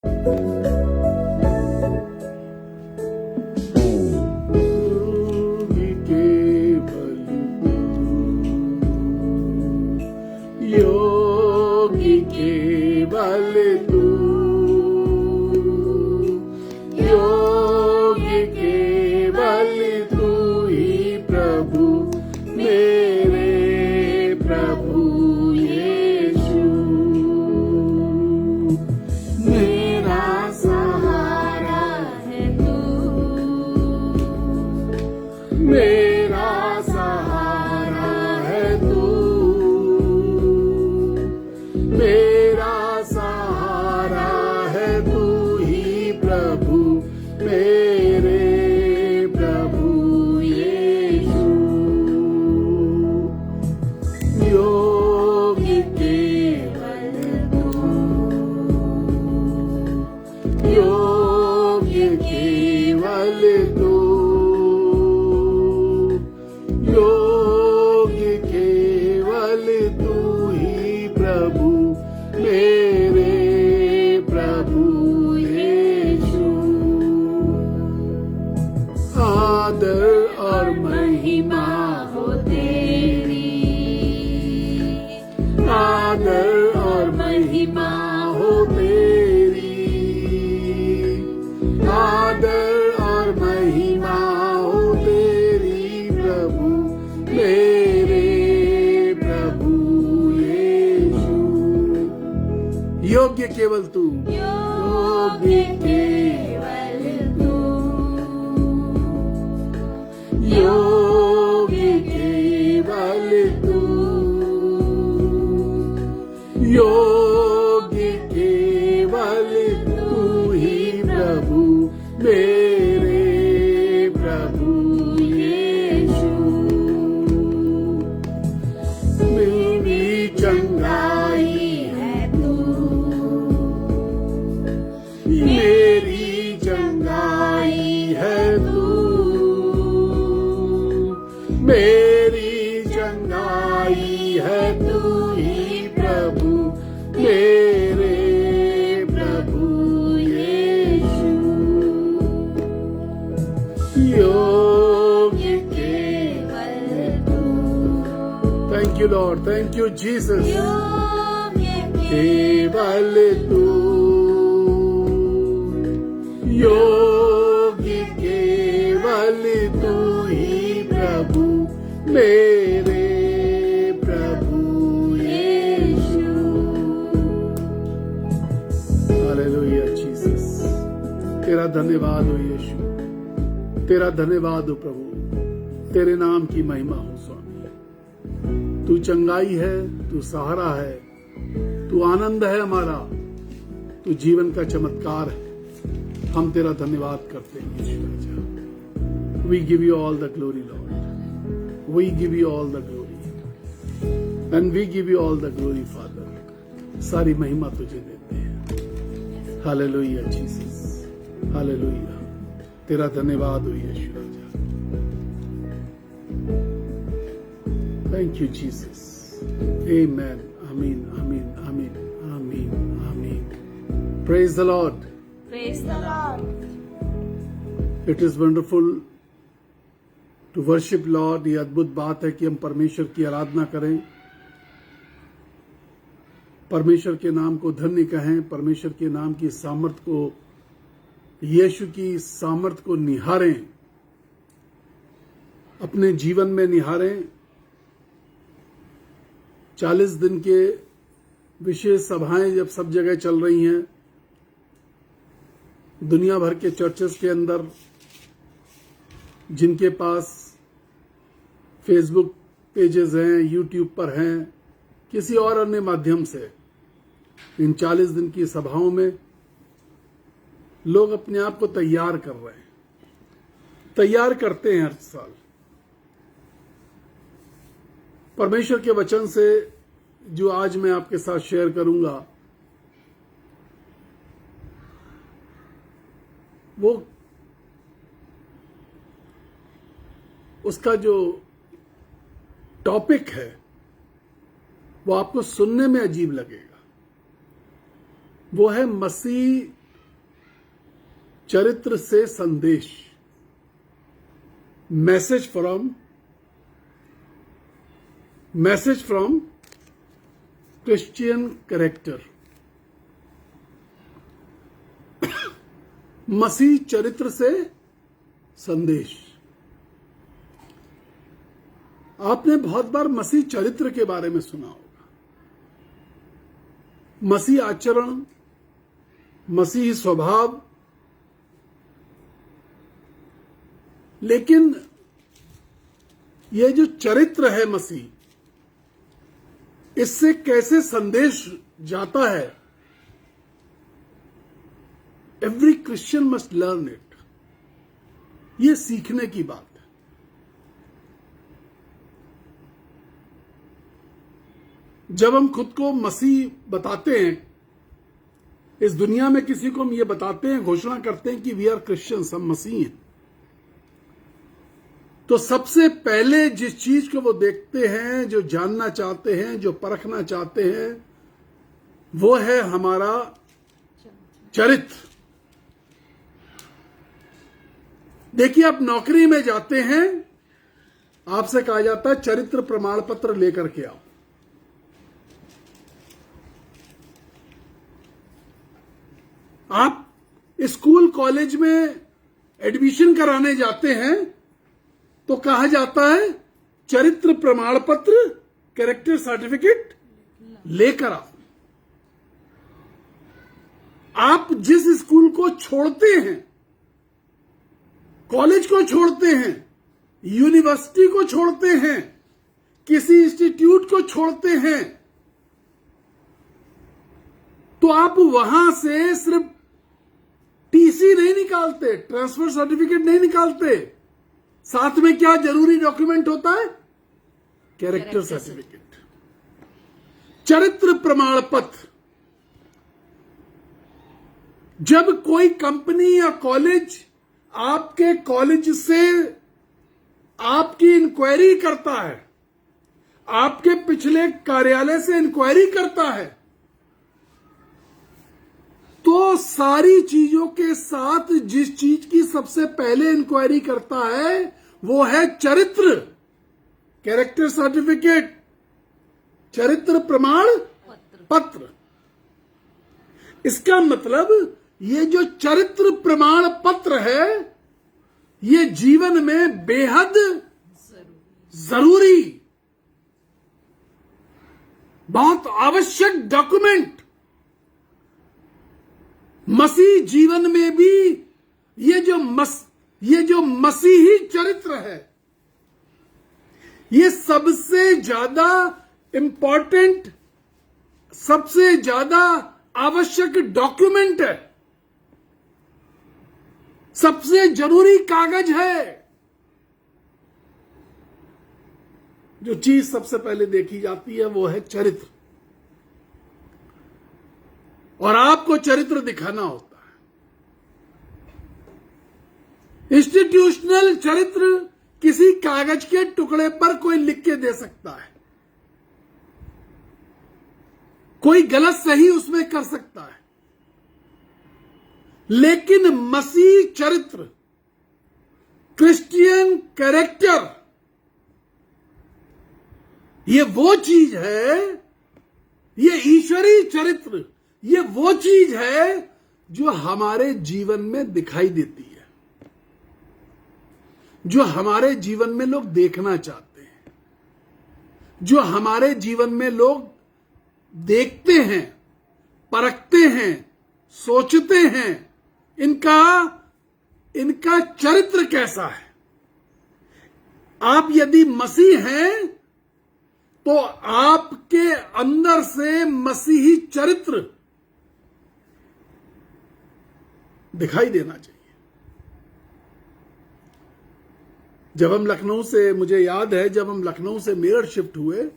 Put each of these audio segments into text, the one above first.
योगी केवल तू, योगी केवल तू ही प्रभु, मेरे प्रभु यीशु। मेरा सहारा है तू, मेरा सहारा है तू, मेरा सहारा है तू ही प्रभु, मेरे प्रभु यीशु। योगी केवल तू, योगी केवल तू, योगी केवल तू ही प्रभु, मेरे प्रभु यीशु। आदर और महिमा हो तेरी, आदर और महिमा हो तेरी, आदर और महिमा हो तेरी प्रभु, मेरे प्रभु यीशु। योग्य केवल तू, योग्य केवल तू, योग्य केवल तू, योग्य केवल तू ही प्रभु, मेरे प्रभु यीशु। मेरी चंगाई है तू, मेरी चंगाई है तू, मेरी चंगाई है तू ही प्रभु, मेरे प्रभु यीशु। योग्य केवल तू, thank you Lord, thank you Jesus. केवल तू, योग्य केवल तू ही प्रभु, मेरे प्रभु यीशु। हालेलुया जीसस, तेरा धन्यवाद हो यीशु, तेरा धन्यवाद हो प्रभु, तेरे नाम की महिमा हो स्वामी। तू चंगाई है, तू सहारा है, तू आनंद है हमारा, तू जीवन का चमत्कार है। हम तेरा धन्यवाद करते हैं यीशु राजा। We give you all the glory Lord, we give you all the glory and we give you all the glory Father. सारी महिमा तुझे देते हैं। हालेलुया जीसस, हालेलुया, तेरा धन्यवाद हो यीशु राजा। Thank you Jesus, amen, amen, amen, amen, amen, amen. Praise the Lord, Praise the Lord. It is wonderful to worship Lord. ये अद्भुत बात है कि हम परमेश्वर की आराधना करें, परमेश्वर के नाम को धन्य कहें, परमेश्वर के नाम की सामर्थ को, यीशु की सामर्थ को निहारें, अपने जीवन में निहारें। 40 दिन के विशेष सभाएं जब सब जगह चल रही हैं, दुनिया भर के चर्चेस के अंदर, जिनके पास फेसबुक पेजेस हैं, यूट्यूब पर हैं, किसी और अन्य माध्यम से, इन 40 दिन की सभाओं में लोग अपने आप को तैयार कर रहे हैं, तैयार करते हैं हर साल। परमेश्वर के वचन से जो आज मैं आपके साथ शेयर करूंगा, वो उसका जो टॉपिक है वो आपको सुनने में अजीब लगेगा। वो है मसीह चरित्र से संदेश, मैसेज फ्रॉम क्रिश्चियन कैरेक्टर। मसीह चरित्र से संदेश। आपने बहुत बार मसीह चरित्र के बारे में सुना होगा, मसीह आचरण, मसीह स्वभाव, लेकिन ये जो चरित्र है मसीह, इससे कैसे संदेश जाता है, every Christian must learn it. ये सीखने की बात है। जब हम खुद को मसीह बताते हैं, इस दुनिया में किसी को हम ये बताते हैं, घोषणा करते हैं कि वी आर क्रिश्चियंस, हम मसीह हैं, तो सबसे पहले जिस चीज को वो देखते हैं, जो जानना चाहते हैं, जो परखना चाहते हैं, वो है हमारा चरित्र। देखिए, आप नौकरी में जाते हैं, आपसे कहा जाता है चरित्र प्रमाण पत्र लेकर के आओ। आप स्कूल कॉलेज में एडमिशन कराने जाते हैं तो कहा जाता है चरित्र प्रमाण पत्र, कैरेक्टर सर्टिफिकेट लेकर आओ। आप जिस स्कूल को छोड़ते हैं, कॉलेज को छोड़ते हैं, यूनिवर्सिटी को छोड़ते हैं, किसी इंस्टीट्यूट को छोड़ते हैं, तो आप वहां से सिर्फ टीसी नहीं निकालते, ट्रांसफर सर्टिफिकेट नहीं निकालते, साथ में क्या जरूरी डॉक्यूमेंट होता है? कैरेक्टर सर्टिफिकेट, चरित्र प्रमाण पत्र। जब कोई कंपनी या कॉलेज आपके कॉलेज से आपकी इंक्वायरी करता है, आपके पिछले कार्यालय से इंक्वायरी करता है, तो सारी चीजों के साथ जिस चीज की सबसे पहले इंक्वायरी करता है वो है चरित्र, कैरेक्टर सर्टिफिकेट, चरित्र प्रमाण पत्र। इसका मतलब ये जो चरित्र प्रमाण पत्र है, ये जीवन में बेहद जरूरी, बहुत आवश्यक डॉक्यूमेंट। मसीह जीवन में भी ये जो मसीही चरित्र है, ये सबसे ज्यादा इंपॉर्टेंट, सबसे ज्यादा आवश्यक डॉक्यूमेंट है, सबसे जरूरी कागज है। जो चीज सबसे पहले देखी जाती है वो है चरित्र, और आपको चरित्र दिखाना होता है। इंस्टीट्यूशनल चरित्र किसी कागज के टुकड़े पर कोई लिख के दे सकता है, कोई गलत सही उसमें कर सकता है, लेकिन मसीह चरित्र, क्रिश्चियन कैरेक्टर, ये वो चीज है, ये ईश्वरीय चरित्र, ये वो चीज है जो हमारे जीवन में दिखाई देती है, जो हमारे जीवन में लोग देखना चाहते हैं, जो हमारे जीवन में लोग देखते हैं, परखते हैं, सोचते हैं, इनका चरित्र कैसा है। आप यदि मसीह हैं तो आपके अंदर से मसीही चरित्र दिखाई देना चाहिए। जब हम लखनऊ से, मुझे याद है जब हम लखनऊ से मेरठ शिफ्ट हुए,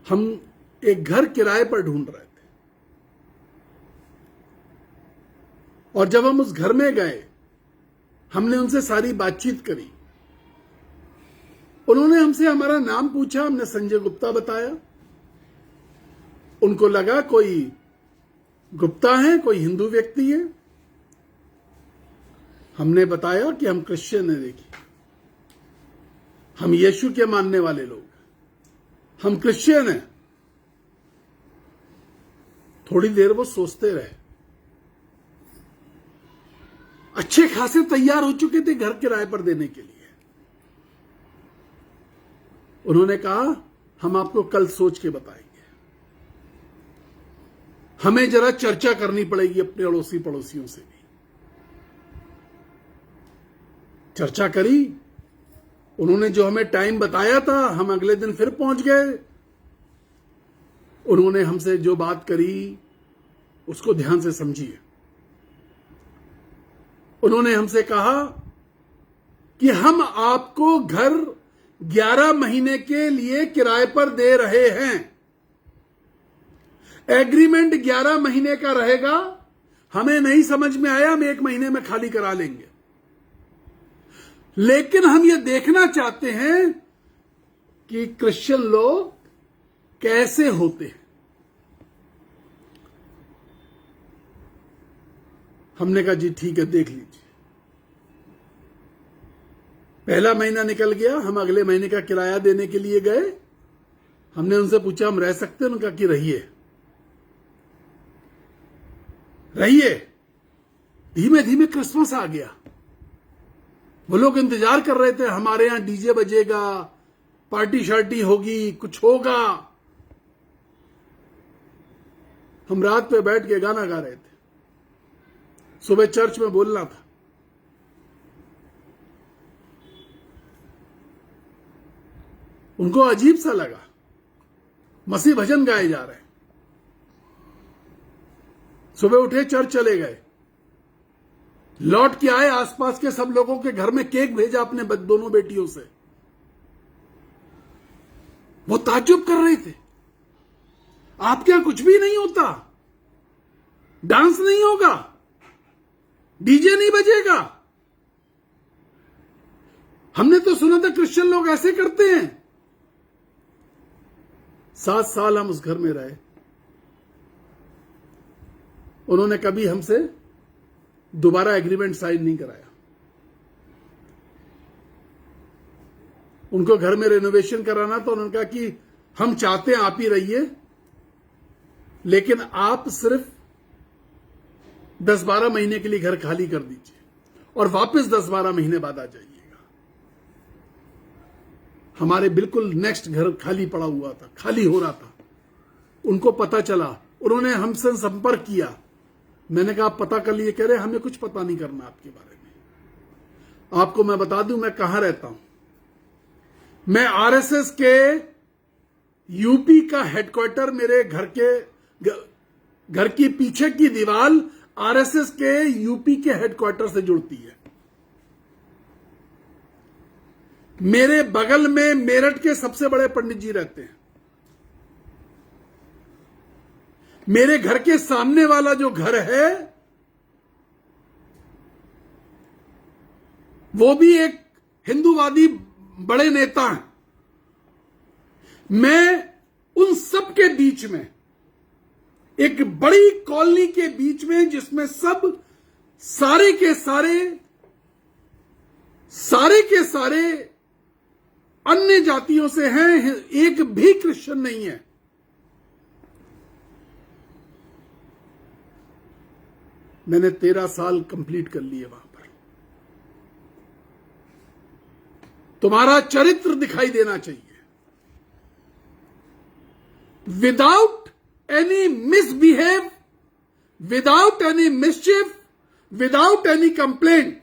हम एक घर किराए पर ढूंढ रहे थे, और जब हम उस घर में गए, हमने उनसे सारी बातचीत करी। उन्होंने हमसे हमारा नाम पूछा, हमने संजय गुप्ता बताया। उनको लगा कोई गुप्ता हैं, कोई हिंदू व्यक्ति है। हमने बताया कि हम क्रिश्चियन हैं। देखिए, हम यीशु के मानने वाले लोग, हम क्रिश्चियन हैं। थोड़ी देर वो सोचते रहे। अच्छे खासे तैयार हो चुके थे घर किराए पर देने के लिए। उन्होंने कहा हम आपको कल सोच के बताएंगे, हमें जरा चर्चा करनी पड़ेगी अपने अड़ोसी पड़ोसियों से भी। चर्चा करी, उन्होंने जो हमें टाइम बताया था, हम अगले दिन फिर पहुंच गए। उन्होंने हमसे जो बात करी उसको ध्यान से समझिए। उन्होंने हमसे कहा कि हम आपको घर 11 महीने के लिए किराए पर दे रहे हैं। एग्रीमेंट 11 महीने का रहेगा। हमें नहीं समझ में आया, हम 1 महीने में खाली करा लेंगे, लेकिन हम ये देखना चाहते हैं कि क्रिश्चियन लोग कैसे होते हैं। हमने कहा जी ठीक है, देख लीजिए। पहला महीना निकल गया, हम अगले महीने का किराया देने के लिए गए। हमने उनसे पूछा हम रह सकते हैं? उन्होंने कहा कि रहिए रहिए। धीमे धीमे क्रिसमस आ गया। वो लोग इंतजार कर रहे थे, हमारे यहां डीजे बजेगा, पार्टी शार्टी होगी, कुछ होगा। हम रात पे बैठ के गाना गा रहे थे, सुबह चर्च में बोलना था। उनको अजीब सा लगा, मसीह भजन गाए जा रहे हैं। सुबह उठे, चर्च चले गए, लौट के आए, आसपास के सब लोगों के घर में केक भेजा अपने दोनों बेटियों से। वो ताज्जुब कर रहे थे, आपके यहां कुछ भी नहीं होता, डांस नहीं होगा, डीजे नहीं बजेगा। हमने तो सुना था क्रिश्चियन लोग ऐसे करते हैं। 7 साल हम उस घर में रहे। उन्होंने कभी हमसे दोबारा एग्रीमेंट साइन नहीं कराया। उनको घर में रेनोवेशन कराना, तो उन्होंने कहा कि हम चाहते हैं आप ही रहिए, लेकिन आप सिर्फ 10-12 महीने के लिए घर खाली कर दीजिए और वापस 10-12 महीने बाद आ जाइएगा। हमारे बिल्कुल नेक्स्ट घर खाली पड़ा हुआ था, खाली हो रहा था। उनको पता चला, उन्होंने हमसे संपर्क किया। मैंने कहा आप पता कर लिए? कह रहे हमें कुछ पता नहीं करना आपके बारे में। आपको मैं बता दूं मैं कहां रहता हूं। मैं आरएसएस के यूपी का हेडक्वार्टर, मेरे घर की पीछे की दीवार आरएसएस के यूपी के हेडक्वार्टर से जुड़ती है। मेरे बगल में मेरठ के सबसे बड़े पंडित जी रहते हैं। मेरे घर के सामने वाला जो घर है वो भी एक हिंदूवादी बड़े नेता हैं। मैं उन सब के बीच में, एक बड़ी कॉलोनी के बीच में, जिसमें सब सारे के सारे अन्य जातियों से हैं, एक भी क्रिश्चियन नहीं है। मैंने 13 साल कंप्लीट कर लिए वहां पर। तुम्हारा चरित्र दिखाई देना चाहिए। Without any misbehave, without any मिसचिफ, without any complaint,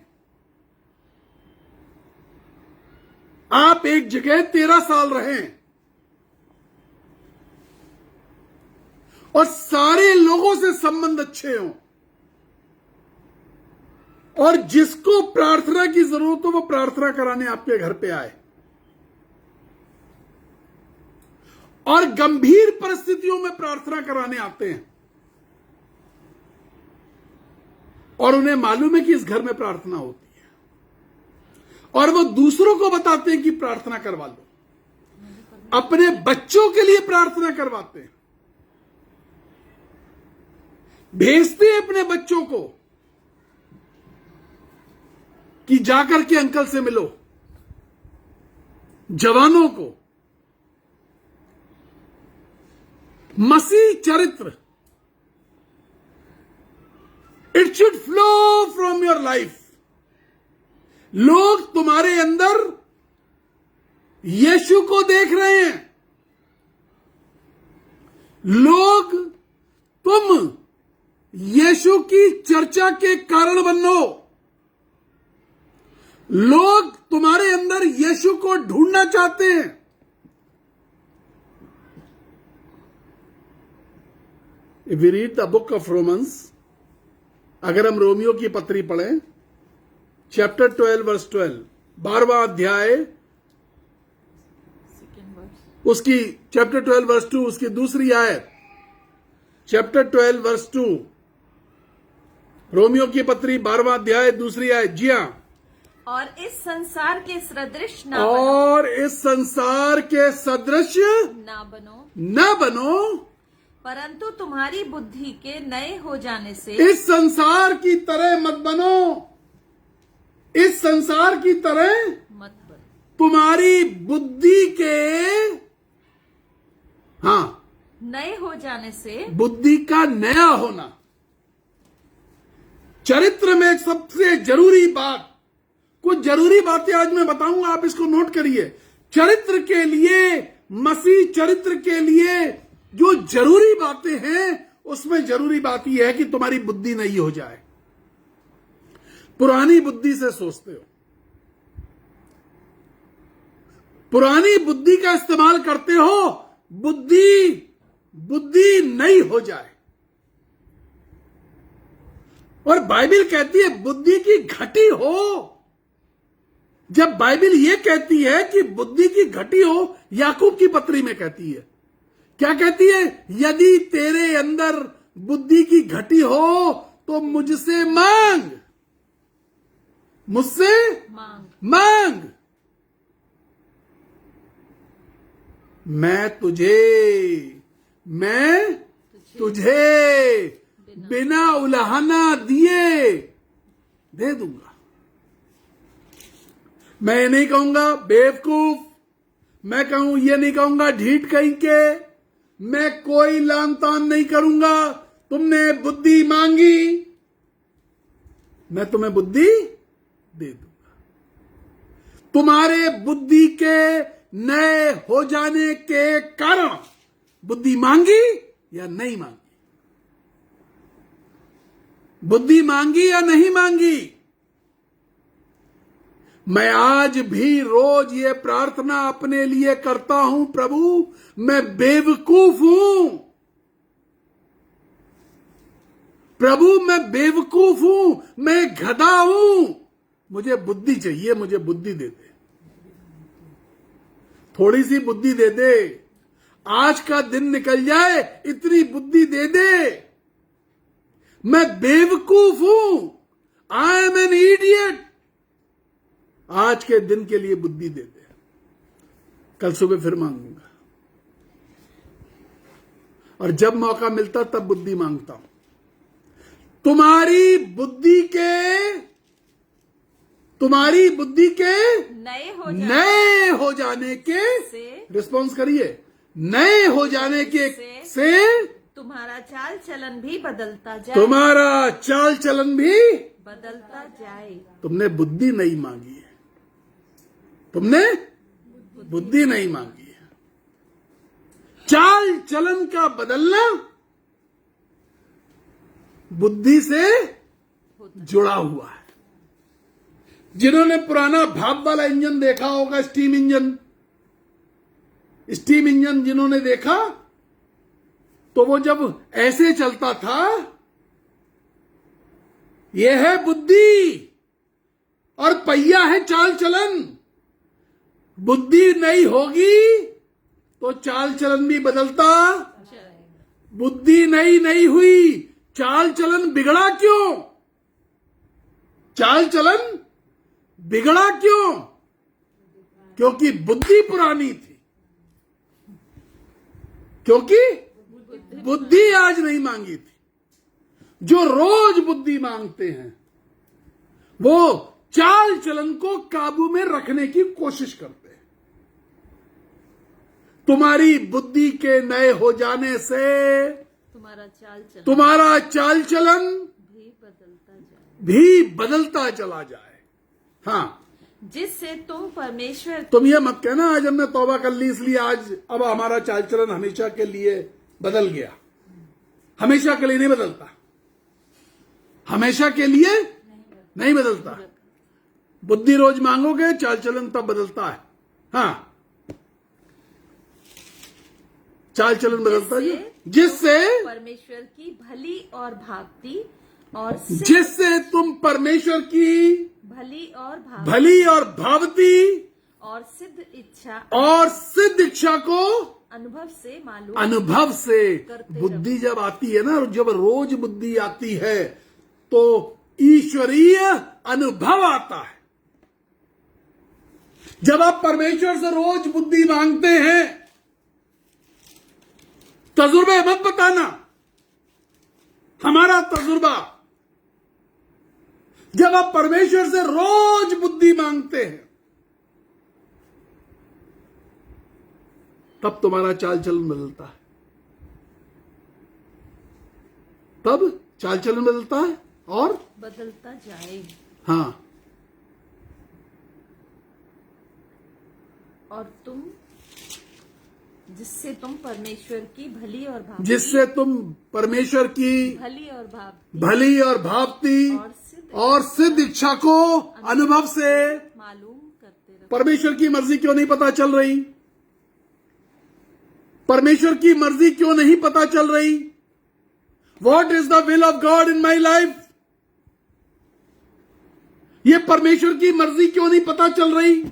आप एक जगह 13 साल रहे और सारे लोगों से संबंध अच्छे हों, और जिसको प्रार्थना की जरूरत हो वो प्रार्थना कराने आपके घर पे आए, और गंभीर परिस्थितियों में प्रार्थना कराने आते हैं, और उन्हें मालूम है कि इस घर में प्रार्थना होती है, और वो दूसरों को बताते हैं कि प्रार्थना करवा लो, अपने बच्चों के लिए प्रार्थना करवाते हैं। भेजते अपने बच्चों को कि जाकर के अंकल से मिलो। जवानों को मसीह चरित्र, it should flow from your life. लोग तुम्हारे अंदर यीशु को देख रहे हैं। लोग तुम यीशु की चर्चा के कारण बनो। लोग तुम्हारे अंदर यीशु को ढूंढना चाहते हैं। If we read the book of Romans, अगर हम रोमियो की पत्री पढ़ें, चैप्टर 12 वर्स 12, 12वां अध्याय, उसकी चैप्टर 12 वर्स 2, उसकी दूसरी आयत, चैप्टर 12 वर्स 2, रोमियो की पत्री 12वां अध्याय दूसरी आयत। जी हां। और इस संसार के सदृश न बनो, परंतु तुम्हारी बुद्धि के नए हो जाने से, इस संसार की तरह मत बनो। इस संसार की तरह मत बनो, तुम्हारी बुद्धि के, हां, नए हो जाने से, बुद्धि का नया होना। चरित्र में एक सबसे जरूरी बात, कुछ जरूरी बातें आज मैं बताऊंगा, आप इसको नोट करिए। चरित्र के लिए, मसीह चरित्र के लिए जो जरूरी बातें हैं, उसमें जरूरी बात यह है कि तुम्हारी बुद्धि नहीं हो जाए। पुरानी बुद्धि से सोचते हो, पुरानी बुद्धि का इस्तेमाल करते हो, बुद्धि नहीं हो जाए। और बाइबल कहती है बुद्धि की घटी हो। जब बाइबल यह कहती है कि बुद्धि की घटी हो, याकूब की पत्री में कहती है, क्या कहती है? यदि तेरे अंदर बुद्धि की घटी हो तो मुझसे मांग, मुझसे मांग, मैं तुझे बिना उलाहना दिए दे दूंगा। मैं ये नहीं कहूंगा बेवकूफ, मैं ये नहीं कहूंगा ढीठ कहीं के, मैं कोई लान तान नहीं करूंगा। तुमने बुद्धि मांगी, मैं तुम्हें बुद्धि दे दूंगा। तुम्हारे बुद्धि के नए हो जाने के कारण बुद्धि मांगी या नहीं मांगी, बुद्धि मांगी या नहीं मांगी। मैं आज भी रोज ये प्रार्थना अपने लिए करता हूं, प्रभु मैं बेवकूफ हूं, प्रभु मैं बेवकूफ हूं, मैं गधा हूं, मुझे बुद्धि चाहिए, मुझे बुद्धि दे दे, थोड़ी सी बुद्धि दे दे, आज का दिन निकल जाए इतनी बुद्धि दे दे। मैं बेवकूफ हूं, आई एम एन इडियट, आज के दिन के लिए बुद्धि दे दे, कल सुबह फिर मांगूंगा। और जब मौका मिलता तब बुद्धि मांगता हूं। तुम्हारी बुद्धि के नए हो जाने के रिस्पॉन्स करिए, नए हो जाने के से तुम्हारा चाल चलन भी बदलता जाए, तुम्हारा चाल चलन भी बदलता जाए। तुमने बुद्धि नहीं मांगी है, तुमने बुद्धि नहीं मांगी है। चाल चलन का बदलना बुद्धि से जुड़ा हुआ है। जिन्होंने पुराना भाप वाला इंजन देखा होगा, स्टीम इंजन जिन्होंने देखा, तो वो जब ऐसे चलता था, यह है बुद्धि और पहिया है चाल चलन। बुद्धि नहीं होगी तो चाल चलन भी बदलता, बुद्धि नहीं हुई, चाल चलन बिगड़ा क्यों? चाल चलन बिगड़ा क्यों? क्योंकि बुद्धि पुरानी थी, क्योंकि बुद्धि आज नहीं मांगी थी। जो रोज बुद्धि मांगते हैं वो चाल चलन को काबू में रखने की कोशिश करते हैं। तुम्हारी बुद्धि के नए हो जाने से तुम्हारा चाल चलन भी बदलता चला जाए। हाँ, जिससे तुम परमेश्वर तुम ये मत कहना आज हमने तौबा कर ली इसलिए आज अब हमारा चाल चलन हमेशा के लिए बदल गया। हमेशा के लिए नहीं बदलता, हमेशा के लिए नहीं बदलता। बुद्धि रोज मांगोगे, चाल चलन तब बदलता है। हाँ, चाल चलन बदलता है जिससे परमेश्वर की भली और भांति और जिससे तुम परमेश्वर की भली और भावती और सिद्ध इच्छा को अनुभव से बुद्धि जब आती है ना, जब रोज बुद्धि आती है तो ईश्वरीय अनुभव आता है। जब आप परमेश्वर से रोज बुद्धि मांगते हैं, तजुर्बे मत बताना, हमारा तजुर्बा जब आप परमेश्वर से रोज बुद्धि मांगते हैं तब तुम्हारा चाल चलन बदलता है, तब चाल चलन बदलता है और बदलता जाएगा। हाँ, और तुम जिससे तुम परमेश्वर की भली और भली और भावती और सिद्ध इच्छा को अनुभव से मालूम करते रहो। परमेश्वर की मर्जी क्यों नहीं पता चल रही? परमेश्वर की मर्जी क्यों नहीं पता चल रही? What is the will of God in my life? ये परमेश्वर की मर्जी क्यों नहीं पता चल रही?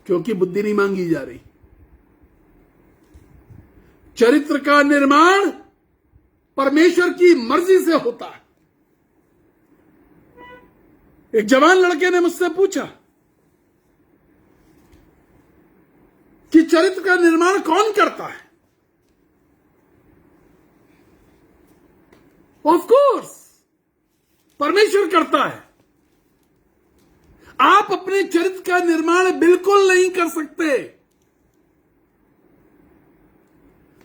क्योंकि बुद्धि नहीं मांगी जा रही। चरित्र का निर्माण परमेश्वर की मर्जी से होता है। एक जवान लड़के ने मुझसे पूछा कि चरित्र का निर्माण कौन करता है? ऑफ कोर्स परमेश्वर करता है। आप अपने चरित्र का निर्माण बिल्कुल नहीं कर सकते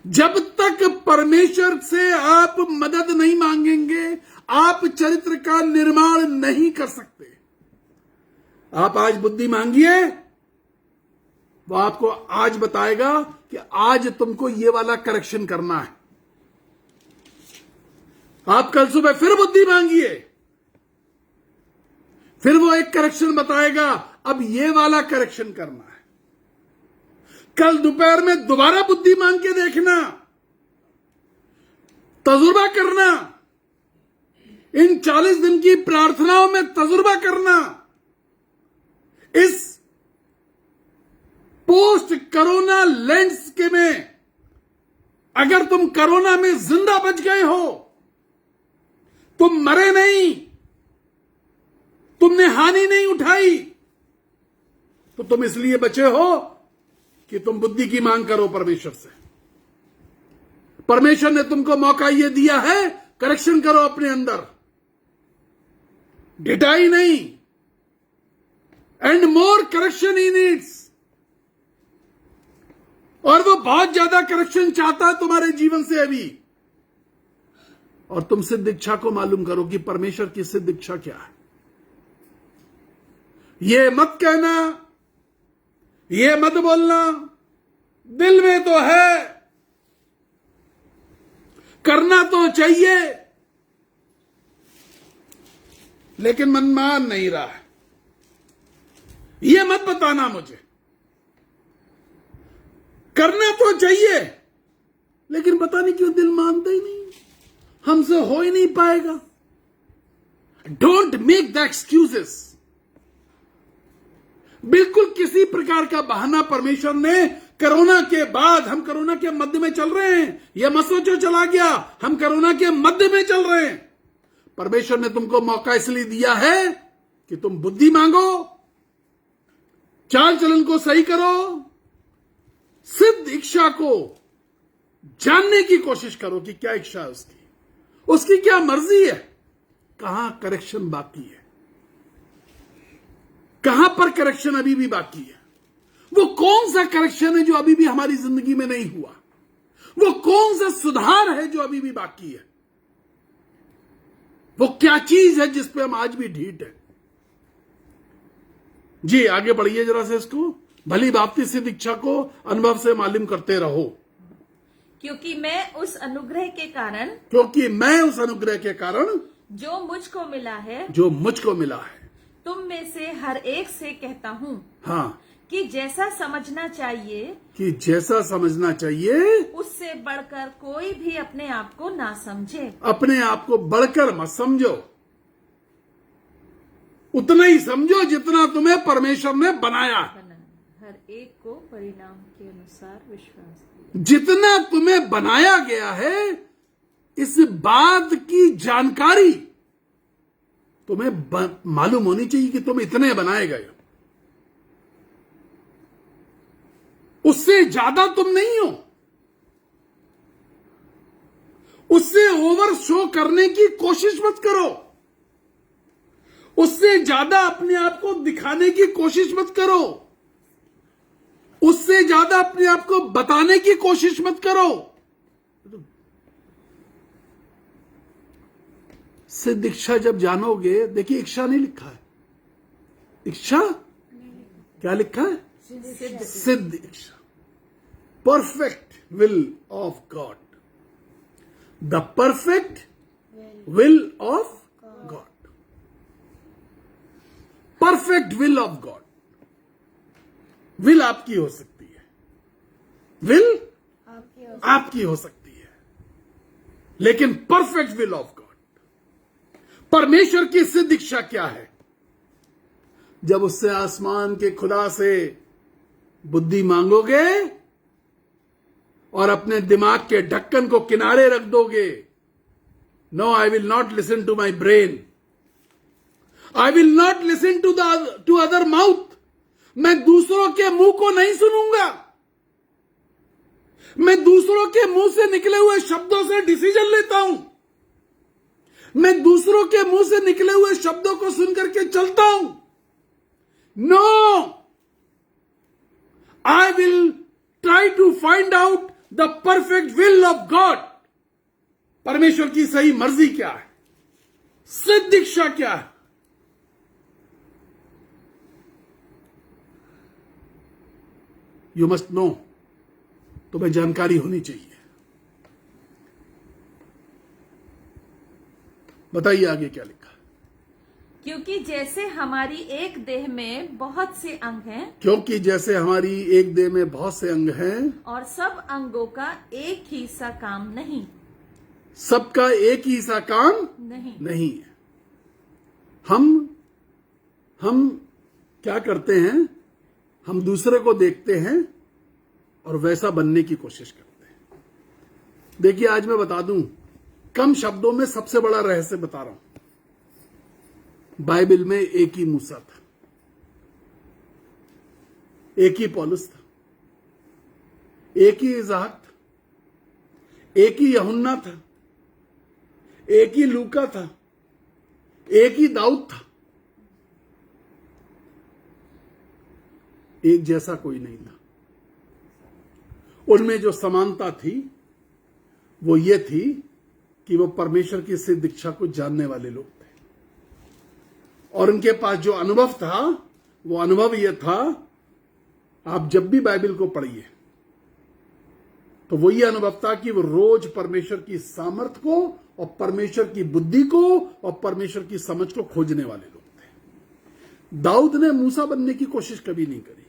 जब तक परमेश्वर से आप मदद नहीं मांगेंगे। आप चरित्र का निर्माण नहीं कर सकते। आप आज बुद्धि मांगिए, वो आपको आज बताएगा कि आज तुमको ये वाला करेक्शन करना है। आप कल सुबह फिर बुद्धि मांगिए, फिर वो एक करेक्शन बताएगा, अब ये वाला करेक्शन करना है। कल दोपहर में दोबारा बुद्धि मांग के देखना, तजुर्बा करना, इन 40 दिन की प्रार्थनाओं में तजुर्बा करना। इस पोस्ट कोरोना लैंडस्केप में अगर तुम कोरोना में जिंदा बच गए हो, तुम मरे नहीं, तुमने हानि नहीं उठाई, तो तुम इसलिए बचे हो कि तुम बुद्धि की मांग करो परमेश्वर से। परमेश्वर ने तुमको मौका यह दिया है, करेक्शन करो अपने अंदर, डिटाई नहीं, and more correction he needs. और वो बहुत ज्यादा करेक्शन चाहता है तुम्हारे जीवन से अभी। और तुम सिद्ध इच्छा को मालूम करो कि परमेश्वर की सिद्ध इच्छा क्या है। ये मत कहना, ये मत बोलना, दिल में तो है, करना तो चाहिए, लेकिन मन मान नहीं रहा है। ये मत बताना मुझे, करना तो चाहिए लेकिन पता नहीं क्यों दिल मानता ही नहीं, हमसे हो ही नहीं पाएगा। Don't make the excuses. बिल्कुल किसी प्रकार का बहाना परमेश्वर ने कोरोना के बाद, हम कोरोना के मध्य में चल रहे हैं, यह मत सोचो चला गया, हम कोरोना के मध्य में चल रहे हैं। परमेश्वर ने तुमको मौका इसलिए दिया है कि तुम बुद्धि मांगो, चाल चलन को सही करो, सिद्ध इच्छा को जानने की कोशिश करो कि क्या इच्छा है उसकी। उसकी क्या मर्जी है। कहां करेक्शन बाकी है, कहां पर करेक्शन अभी भी बाकी है। वो कौन सा करेक्शन है जो अभी भी हमारी जिंदगी में नहीं हुआ। वो कौन सा सुधार है जो अभी भी बाकी है। वो क्या चीज है जिस पे हम आज भी ढीठ है। जी आगे बढ़िए जरा से इसको। भली भांति सी दीक्षा को अनुभव से मालूम करते रहो, क्योंकि मैं उस अनुग्रह के कारण क्योंकि मैं उस अनुग्रह के कारण जो मुझको मिला है, जो मुझको मिला है, तुम में से हर एक से कहता हूँ हाँ, कि जैसा समझना चाहिए कि जैसा समझना चाहिए उससे बढ़कर कोई भी अपने आप को ना समझे। अपने आप को बढ़कर मत समझो, उतना ही समझो जितना तुम्हें परमेश्वर ने बनाया। हर एक को परिणाम के अनुसार विश्वास दिया। जितना तुम्हें बनाया गया है, इस बात की जानकारी तुम्हें मालूम होनी चाहिए कि तुम इतने बनाए गए हो। उससे ज्यादा तुम नहीं हो। उससे ओवर शो करने की कोशिश मत करो। उससे ज्यादा अपने आप को दिखाने की कोशिश मत करो। उससे ज्यादा अपने आप को बताने की कोशिश मत करो। सिद्ध इच्छा जब जानोगे, देखिए इच्छा नहीं लिखा है, इच्छा क्या लिखा है? सिद्ध इच्छा, perfect will of God, the perfect will of God, perfect will of God. Will आपकी हो सकती है, विल आपकी हो सकती है, लेकिन परफेक्ट विल ऑफ गॉड, परमेश्वर की सिद्ध इच्छा क्या है? जब उससे आसमान के खुदा से बुद्धि मांगोगे और अपने दिमाग के ढक्कन को किनारे रख दोगे, no I will not listen to my brain, I will not listen to other mouth, मैं दूसरों के मुंह को नहीं सुनूंगा, मैं दूसरों के मुंह से निकले हुए शब्दों से डिसीजन लेता हूं, मैं दूसरों के मुंह से निकले हुए शब्दों को सुनकर के चलता हूं। No, I will try to find out the perfect will of God. परमेश्वर की सही मर्जी क्या है, सिद्ध इच्छा क्या है। यू मस्ट नो, तुम्हें जानकारी होनी चाहिए। बताइए आगे क्या लिखा। क्योंकि जैसे हमारी एक देह में बहुत से अंग हैं, क्योंकि जैसे हमारी एक देह में बहुत से अंग हैं और सब अंगों का एक ही सा काम नहीं, सबका एक ही सा काम नहीं है। हम क्या करते हैं, हम दूसरे को देखते हैं और वैसा बनने की कोशिश करते हैं। देखिए आज मैं बता दूं, कम शब्दों में सबसे बड़ा रहस्य बता रहा हूं। बाइबल में एक ही मूसा था, एक ही पौलुस था, एक ही इसहाक था, एक ही यूहन्ना था, एक ही लूका था, एक ही दाऊद था। एक जैसा कोई नहीं था। उनमें जो समानता थी वो ये थी कि वो परमेश्वर की सिद्ध इच्छा को जानने वाले लोग थे, और उनके पास जो अनुभव था वो अनुभव यह था, आप जब भी बाइबल को पढ़िए तो वो ये अनुभव था कि वो रोज परमेश्वर की सामर्थ को और परमेश्वर की बुद्धि को और परमेश्वर की समझ को खोजने वाले लोग थे। दाऊद ने मूसा बनने की कोशिश कभी नहीं करी,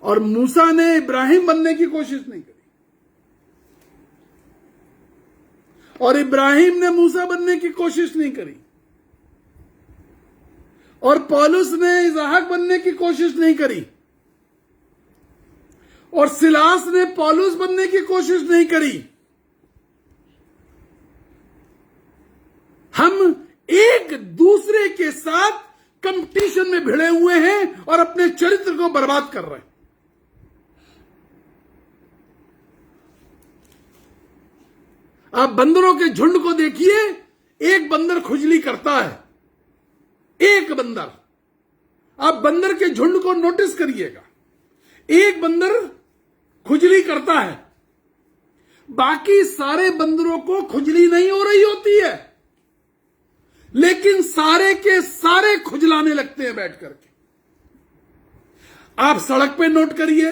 और मूसा ने इब्राहिम बनने की कोशिश नहीं करी, और इब्राहिम ने मूसा बनने की कोशिश नहीं करी, और पौलुस ने इसहाक बनने की कोशिश नहीं करी, और सिलास ने पौलुस बनने की कोशिश नहीं करी। हम एक दूसरे के साथ कंपटीशन में भिड़े हुए हैं और अपने चरित्र को बर्बाद कर रहे हैं। आप बंदरों के झुंड को देखिए, एक बंदर खुजली करता है, एक बंदर। आप बंदर के झुंड को नोटिस करिएगा, एक बंदर खुजली करता है, बाकी सारे बंदरों को खुजली नहीं हो रही होती है, लेकिन सारे के सारे खुजलाने लगते हैं बैठ करके। आप सड़क पे नोट करिए,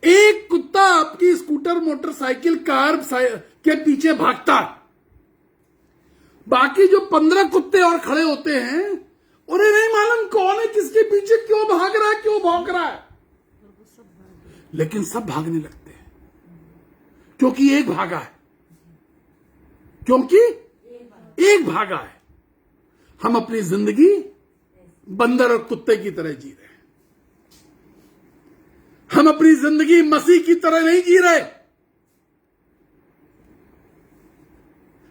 एक कुत्ता आपकी स्कूटर, मोटरसाइकिल, कार के पीछे भागता, बाकी जो 15 कुत्ते और खड़े होते हैं, उन्हें नहीं मालूम कौन है, किसके पीछे क्यों भाग रहा है, क्यों भौंक रहा है, लेकिन सब भागने लगते हैं क्योंकि एक भागा है, क्योंकि एक भागा है। हम अपनी जिंदगी बंदर और कुत्ते की तरह जी रहे हैं। हम अपनी जिंदगी मसीह की तरह नहीं जी रहे।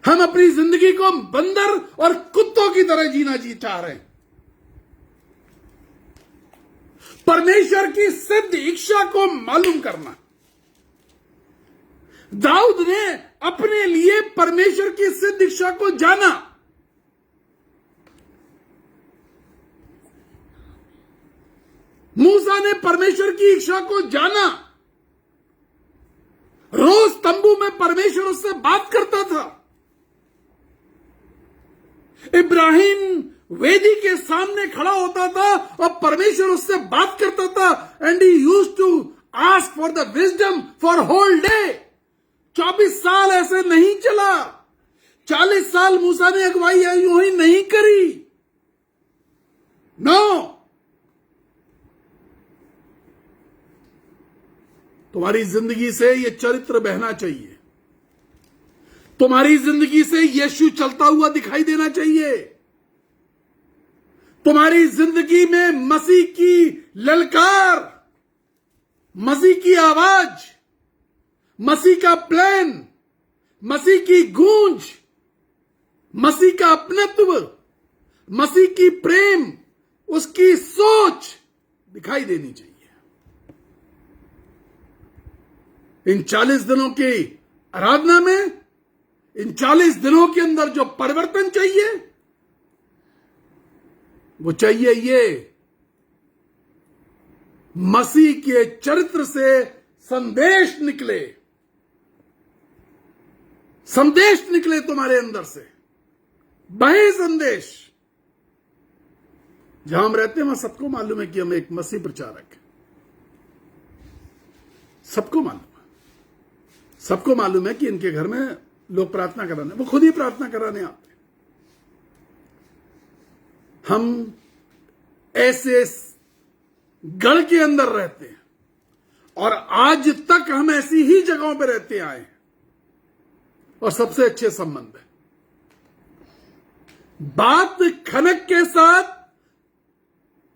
हम अपनी जिंदगी को बंदर और कुत्तों की तरह जीना चाह रहे हैं। परमेश्वर की सिद्ध इच्छा को मालूम करना। दाऊद ने अपने लिए परमेश्वर की सिद्ध इच्छा को जाना। मूसा ने परमेश्वर की इच्छा को जाना। रोज तंबू में परमेश्वर उससे बात करता था। इब्राहिम वेदी के सामने खड़ा होता था और परमेश्वर उससे बात करता था। And he used to ask for the wisdom for whole day. 24 साल ऐसे नहीं चला। 40 साल मूसा ने अगुवाई यूं ही नहीं करी। नो, तुम्हारी जिंदगी से यह चरित्र बहना चाहिए। तुम्हारी जिंदगी से यीशु चलता हुआ दिखाई देना चाहिए। तुम्हारी जिंदगी में मसीह की ललकार, मसीह की आवाज, मसीह का प्लान, मसीह की गूंज, मसीह का अपनत्व, मसीह की प्रेम, उसकी सोच दिखाई देनी चाहिए। इन 40 दिनों की आराधना में, इन 40 दिनों के अंदर जो परिवर्तन चाहिए, वो चाहिए ये मसीह के चरित्र से संदेश निकले। संदेश निकले तुम्हारे अंदर से, बहे संदेश। जहां हम रहते हैं वहां सबको मालूम है कि हम एक मसीह प्रचारक हैं। सबको मालूम है। सबको मालूम है कि इनके घर में लोग प्रार्थना कराने, वो खुद ही प्रार्थना कराने आते हैं। हम ऐसे गढ़ के अंदर रहते हैं और आज तक हम ऐसी ही जगहों पर रहते आए हैं और सबसे अच्छे संबंध है। बात खनक के साथ,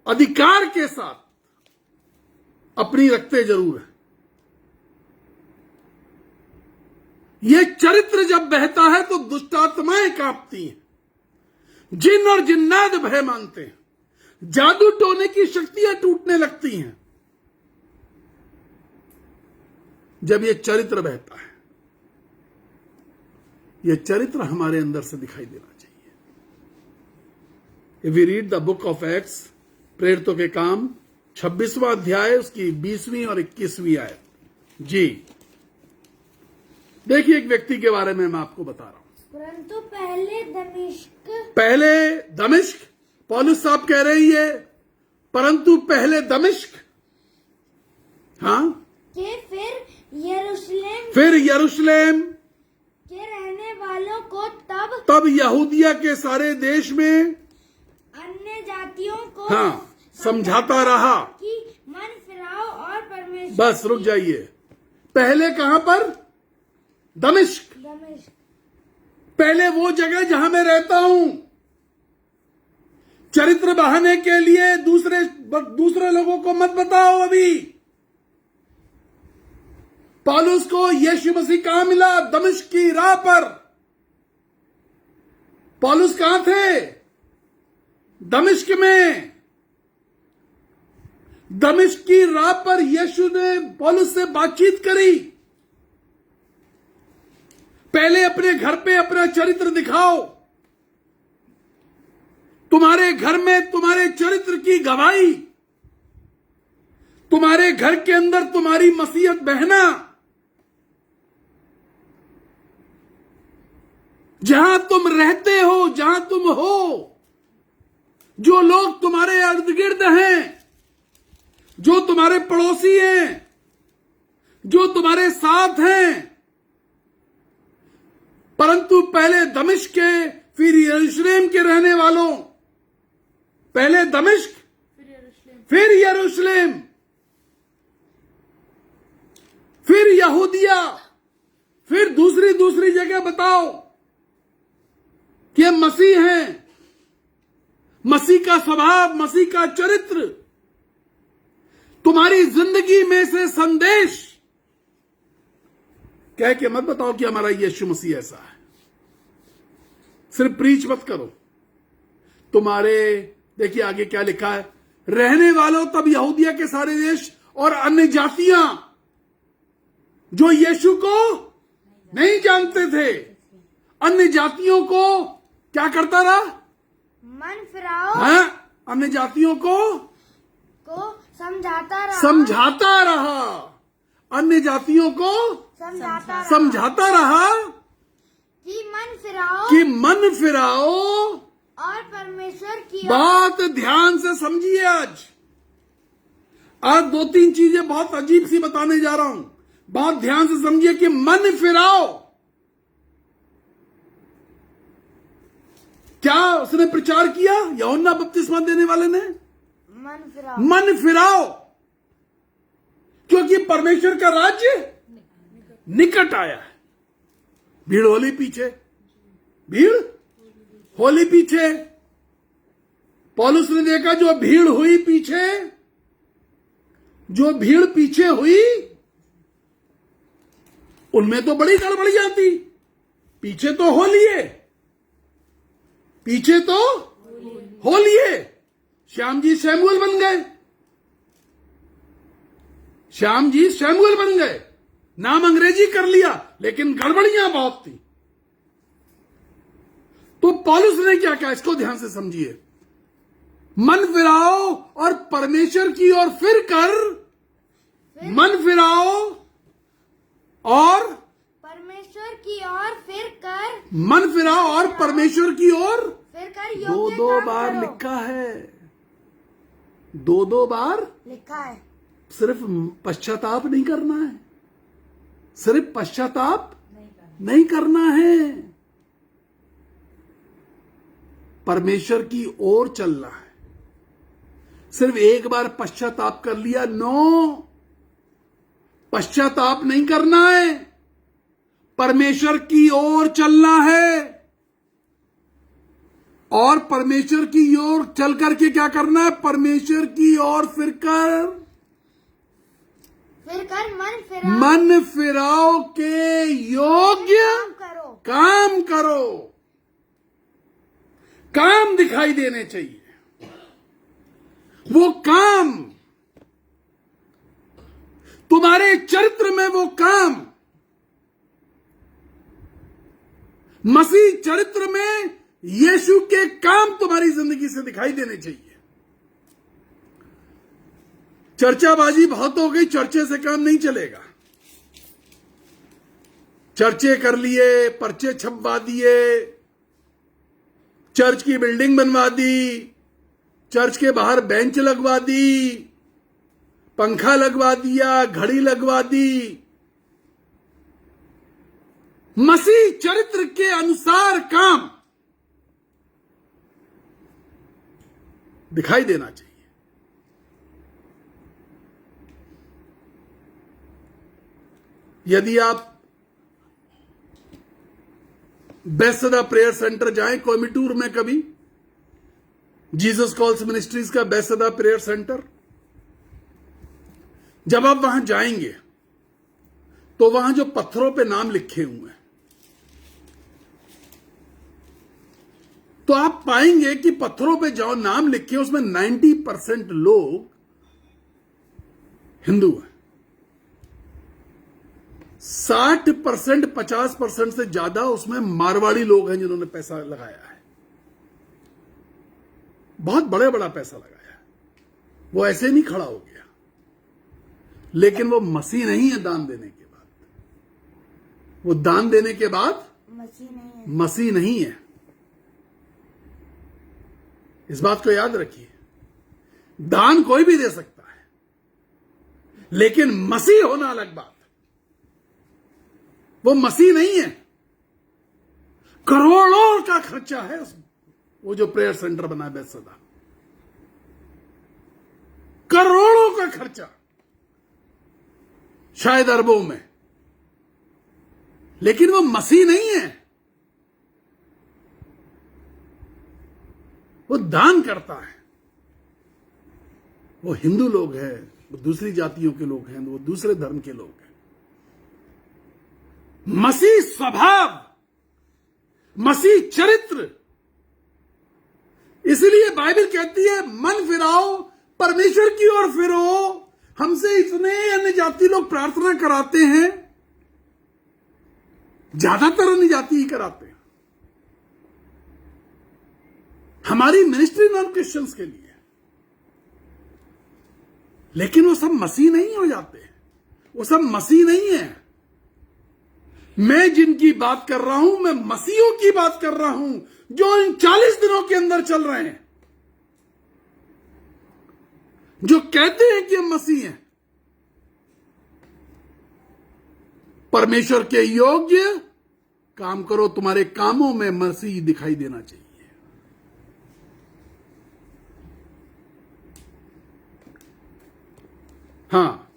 अधिकार के साथ अपनी रखते जरूर है। यह चरित्र जब बहता है तो दुष्टात्माएं कांपती हैं, जिन और जिन्नात भय मानते हैं, जादू टोने की शक्तियां टूटने लगती हैं जब यह चरित्र बहता है। यह चरित्र हमारे अंदर से दिखाई देना चाहिए। If we read the book of Acts, प्रेरितों के काम 26वां अध्याय, उसकी 20वीं और 21वीं आयत। जी देखिए, एक व्यक्ति के बारे में मैं आपको बता रहा हूं। परंतु पहले दमिश्क, पौलुस साहब कह रही है, परंतु पहले दमिश्क, हाँ, के फिर यरूशलेम के रहने वालों को तब यहूदिया के सारे देश में अन्य जातियों को हाँ समझाता रहा कि मन फिराओ और परमेश्वर बस रुक जाइए। पहले कहां पर? दमिश्क। पहले वो जगह जहां मैं रहता हूं। चरित्र बहाने के लिए दूसरे लोगों को मत बताओ। अभी पौलुस को यीशु मसीह कहां मिला? दमिश्क की राह पर। पौलुस कहां थे? दमिश्क में। दमिश्क की राह पर यीशु ने पौलुस से बातचीत करी। पहले अपने घर पे अपना चरित्र दिखाओ। तुम्हारे घर में तुम्हारे चरित्र की गवाही, तुम्हारे घर के अंदर तुम्हारी मसीहत बहना, जहां तुम रहते हो, जहां तुम हो, जो लोग तुम्हारे इर्द गिर्द हैं, जो तुम्हारे पड़ोसी हैं, जो तुम्हारे साथ हैं, परंतु पहले दमिश्क के फिर यरूशलेम के रहने वालों, पहले दमिश्क फिर यरूशलेम फिर यहूदिया, फिर दूसरी जगह बताओ कि हम मसीह हैं। मसीह का स्वभाव, मसीह का चरित्र, तुम्हारी जिंदगी में से संदेश कह के मत बताओ कि हमारा यीशु मसीह ऐसा है। सिर्फ प्रीच मत करो। तुम्हारे देखिए आगे क्या लिखा है, रहने वालों तब यहूदिया के सारे देश और अन्य जातियां जो यीशु को नहीं जानते थे, अन्य जातियों को क्या करता रहा? मन फिराओ। अन्य जातियों को समझाता रहा। अन्य जातियों को समझाता रहा कि मन फिराओ और परमेश्वर की बात ध्यान से समझिए। आज 2-3 चीजें बहुत अजीब सी बताने जा रहा हूं, बात ध्यान से समझिए कि मन फिराओ। क्या उसने प्रचार किया यूहन्ना बपतिस्मा देने वाले ने? मन फिराओ, क्योंकि परमेश्वर का राज्य निकट आया है। भीड़ होली पीछे, भीड़ होली पीछे। पौलुस ने देखा जो भीड़ हुई पीछे, जो भीड़ पीछे हुई उनमें तो बड़ी गड़बड़ियां थी। पीछे तो होली है, पीछे तो होली है। श्याम जी शैमुएल बन गए, श्याम जी शैमुएल बन गए, नाम अंग्रेजी कर लिया, लेकिन गड़बड़ियां बहुत थी। तो पौलुस ने क्या कहा, इसको ध्यान से समझिए। मन फिराओ और परमेश्वर की ओर फिर कर, मन फिराओ और परमेश्वर की ओर फिर कर, मन फिराओ और परमेश्वर की ओर फिर कर 2-2 बार लिखा है, 2-2 बार लिखा है। सिर्फ पश्चाताप नहीं करना है, सिर्फ पश्चाताप नहीं करना है, परमेश्वर की ओर चलना है। सिर्फ एक बार पश्चाताप कर लिया, नो, पश्चाताप नहीं करना है, परमेश्वर की ओर चलना है। और परमेश्वर की ओर चल करके क्या करना है? परमेश्वर की ओर फिर कर मन फिराओ के योग्य काम करो। काम दिखाई देने चाहिए, वो काम तुम्हारे चरित्र में, वो काम मसीह चरित्र में यीशु के काम तुम्हारी जिंदगी से दिखाई देने चाहिए। चर्चाबाजी बहुत हो गई, चर्चे से काम नहीं चलेगा। चर्चे कर लिए, पर्चे छपवा दिए, चर्च की बिल्डिंग बनवा दी, चर्च के बाहर बेंच लगवा दी, पंखा लगवा दिया, घड़ी लगवा दी। मसीह चरित्र के अनुसार काम दिखाई देना चाहिए। यदि आप बेथेस्दा प्रेयर सेंटर जाएं कोयम्बटूर में कभी, जीसस कॉल्स मिनिस्ट्रीज का बेथेस्दा प्रेयर सेंटर, जब आप वहां जाएंगे तो वहां जो पत्थरों पे नाम लिखे हुए हैं, तो आप पाएंगे कि पत्थरों पे जो नाम लिखे उसमें 90% लोग हिंदू हैं। 60% 50% से ज्यादा उसमें मारवाड़ी लोग हैं जिन्होंने पैसा लगाया है, बहुत बड़ा पैसा लगाया है। वो ऐसे नहीं खड़ा हो गया, लेकिन वो मसीह नहीं है दान देने के बाद। वो दान देने के बाद मसीह नहीं है। मसीह नहीं है। इस बात को याद रखिए। दान कोई भी दे सकता है, लेकिन मसीह होना अलग बात। वो मसीह नहीं है। करोड़ों का खर्चा है वो जो प्रेयर सेंटर बना है बेथसदा, करोड़ों का खर्चा, शायद अरबों में, लेकिन वो मसीह नहीं है। वो दान करता है। वो हिंदू लोग हैं, वो दूसरी जातियों के लोग हैं, वो दूसरे धर्म के लोग हैं। मसीह स्वभाव, मसीह चरित्र। इसलिए बाइबल कहती है मन फिराओ, परमेश्वर की ओर फिरो। हमसे इतने अन्य जाति लोग प्रार्थना कराते हैं, ज्यादातर अन्य जाति ही कराते हैं। हमारी मिनिस्ट्री नॉन क्रिश्चियंस के लिए, लेकिन वो सब मसीह नहीं हो जाते। वो सब मसीह नहीं है। मैं जिनकी बात कर रहा हूं, मैं मसीहों की बात कर रहा हूं, जो इन 40 दिनों के अंदर चल रहे हैं, जो कहते हैं कि हम मसीह हैं। परमेश्वर के योग्य काम करो, तुम्हारे कामों में मसीह दिखाई देना चाहिए। हाँ,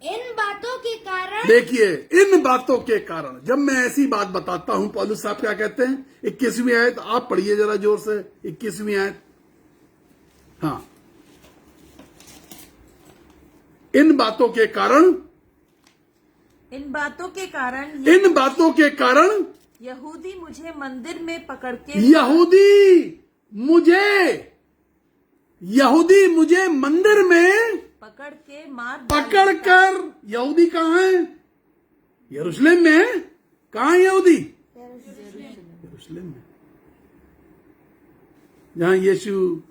इन बातों के कारण, देखिए, इन बातों के कारण जब मैं ऐसी बात बताता हूं, पौलुस साहब क्या कहते हैं? 21वीं आयत आप पढ़िए जरा जोर से। 21वीं आयत। हाँ, इन बातों के कारण, इन बातों के कारण इन बातों के कारण यहूदी मुझे मंदिर में पकड़ के यहूदी मुझे मंदिर में पकड़ कर यहूदी कहां है? यरूशलेम में है। कहां है यहूदी? यरूशलेम में, जहां यीशु,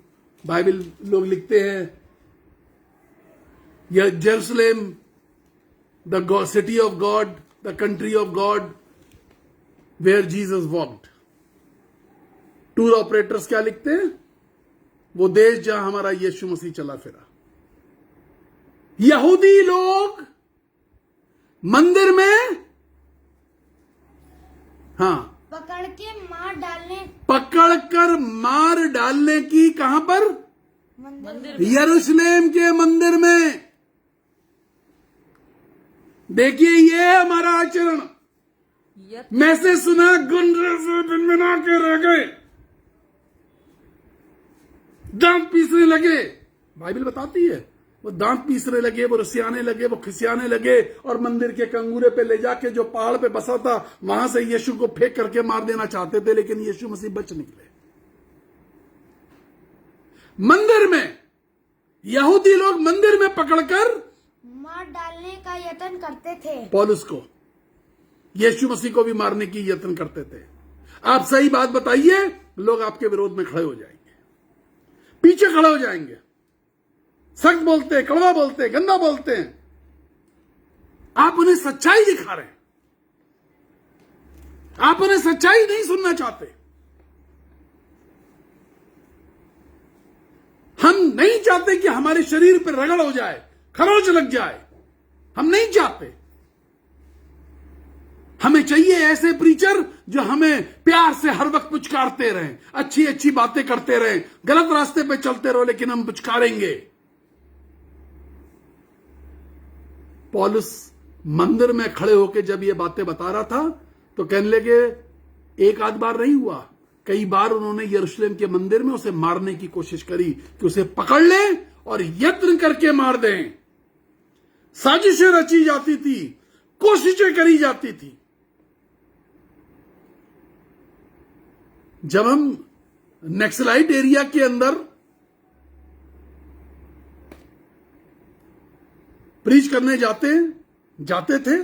बाइबल लोग लिखते हैं Jerusalem, the city of God, the country of God, where Jesus walked. Tour operators क्या लिखते हैं? वो देश जहां हमारा यीशु मसीह चला फिरा। यहूदी लोग मंदिर में, हाँ, पकड़कर मार डालने की, कहां पर? मंदिर। यरूशलेम के मंदिर में। देखिए, ये है हमारा आचरण। मैंने सुना गुंडे से भिनभिना के रह गए, दांत पीसने लगे। बाइबल बताती है वो दांत पीसने लगे, वो रसियाने लगे, वो खिसियाने लगे, और मंदिर के कंगूरे पे ले जाके, जो पहाड़ पे बसा था, वहां से यीशु को फेंक करके मार देना चाहते थे, लेकिन यीशु मसीह बच निकले। मंदिर में, यहूदी लोग मंदिर में पकड़कर मार डालने का यत्न करते थे। पौलुस को, यीशु मसीह को भी मारने की यत्न करते थे। आप सही बात बताइए, लोग आपके विरोध में खड़े हो जाएंगे, पीछे खड़े हो जाएंगे, सख्त बोलते हैं, कड़वा बोलते हैं, गंदा बोलते हैं। आप उन्हें सच्चाई दिखा रहे हैं, आप उन्हें सच्चाई नहीं सुनना चाहते। हम नहीं चाहते कि हमारे शरीर पर रगड़ हो जाए, खरोच लग जाए। हम नहीं चाहते। हमें चाहिए ऐसे प्रीचर जो हमें प्यार से हर वक्त पुचकारते रहें, अच्छी अच्छी बातें करते रहें, गलत रास्ते पे चलते रहो, लेकिन हम पुचकारेंगे। पौलुस मंदिर में खड़े होकर जब ये बातें बता रहा था, तो कहने लगे, एक आध बार नहीं हुआ, कई बार उन्होंने यरूशलेम के मंदिर में उसे मारने की कोशिश करी कि उसे पकड़ लें और यत्न करके मार दें। साजिशें रची जाती थी, कोशिशें करी जाती थी। जब हम नक्सलाइट एरिया के अंदर प्रीच करने जाते थे,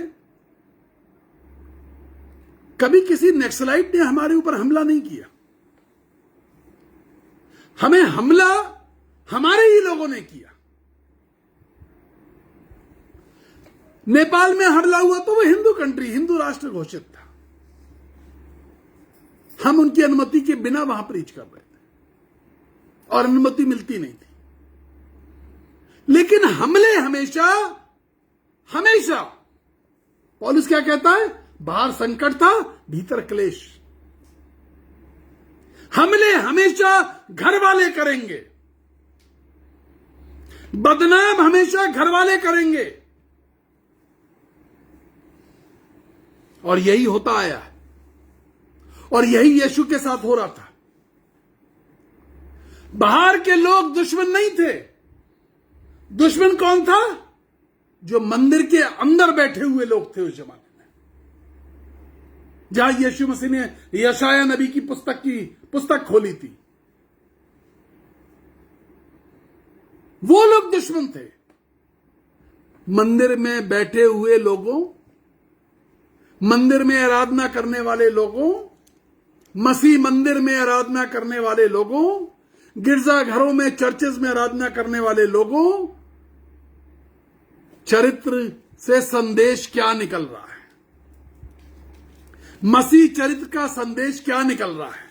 कभी किसी नक्सलाइट ने हमारे ऊपर हमला नहीं किया। हमें हमला हमारे ही लोगों ने किया। नेपाल में हमला हुआ तो वो हिंदू कंट्री, हिंदू राष्ट्र घोषित था। हम उनकी अनुमति के बिना वहां प्रीच कर रहे थे और अनुमति मिलती नहीं थी। लेकिन हमले हमेशा हमेशा, पौलुस क्या कहता है, बाहर संकट था, भीतर क्लेश। हमले हमेशा घर वाले करेंगे, बदनाम हमेशा घर वाले करेंगे, और यही होता आया है और यही यीशु के साथ हो रहा था। बाहर के लोग दुश्मन नहीं थे। दुश्मन कौन था? जो मंदिर के अंदर बैठे हुए लोग थे उस जमाने में, जहां यीशु मसीह ने यशाया नबी की पुस्तक खोली थी। वो लोग दुश्मन थे। मंदिर में बैठे हुए लोगों, मंदिर में आराधना करने वाले लोगों, मसीह मंदिर में आराधना करने वाले लोगों, गिरजाघरों में, चर्चेस में आराधना करने वाले लोगों, चरित्र से संदेश क्या निकल रहा है? मसीह चरित्र का संदेश क्या निकल रहा है?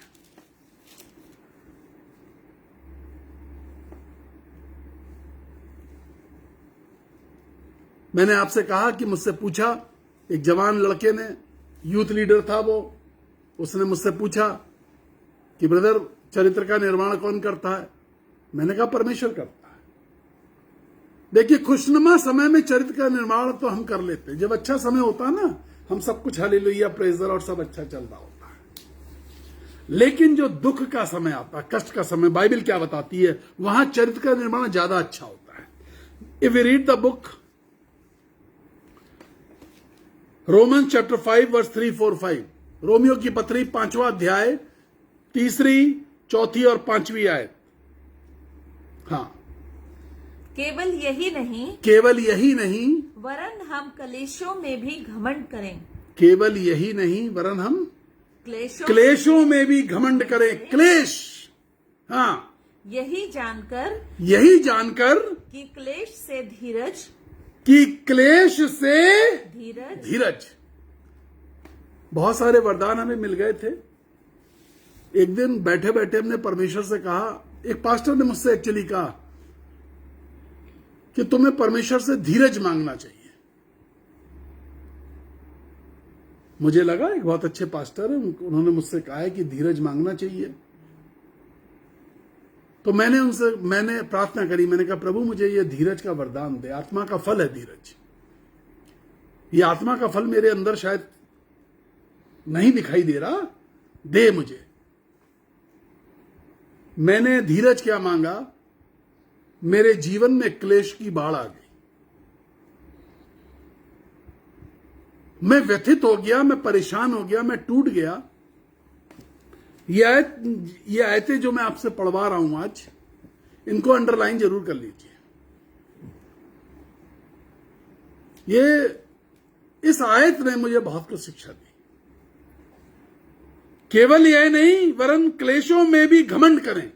मैंने आपसे कहा कि मुझसे पूछा, एक जवान लड़के ने, यूथ लीडर था वो, उसने मुझसे पूछा कि ब्रदर, चरित्र का निर्माण कौन करता है? मैंने कहा परमेश्वर करता है। देखिए, खुशनुमा समय में चरित्र का निर्माण तो हम कर लेते हैं। जब अच्छा समय होता है ना, हम सब कुछ हालेलुया प्रेज़र और सब अच्छा चल रहा होता है। लेकिन जो दुख का समय आता है, कष्ट का समय, बाइबल क्या बताती है, वहां चरित्र का निर्माण ज्यादा अच्छा होता है। If we read the book Roman chapter 5 verse 3, 4, 5, रोमियो की पत्री 5वां अध्याय 3, 4 और 5वीं आयत। हाँ, केवल यही नहीं वरन हम क्लेशों में भी घमंड करें। केवल यही नहीं वरन हम क्लेशों क्लेशों में भी घमंड करें। क्लेश, हाँ, यही जानकर कि क्लेश से धीरज। बहुत सारे वरदान हमें मिल गए थे। एक दिन बैठे बैठे हमने परमेश्वर से कहा, एक पास्टर ने मुझसे एक्चुअली कहा कि तुम्हें परमेश्वर से धीरज मांगना चाहिए। मुझे लगा एक बहुत अच्छे पास्टर है, उन्होंने मुझसे कहा है कि धीरज मांगना चाहिए। तो मैंने प्रार्थना करी। मैंने कहा, प्रभु मुझे ये धीरज का वरदान दे। आत्मा का फल है धीरज। ये आत्मा का फल मेरे अंदर शायद नहीं दिखाई दे रहा, दे मुझे। मैंने धीरज क्या मांगा, मेरे जीवन में क्लेश की बाढ़ आ गई। मैं व्यथित हो गया, मैं परेशान हो गया, मैं टूट गया। ये आयतें जो मैं आपसे पढ़वा रहा हूं आज, इनको अंडरलाइन जरूर कर लीजिए। इस आयत ने मुझे बहुत कुछ शिक्षा दी। केवल यह नहीं वरन क्लेशों में भी घमंड करें।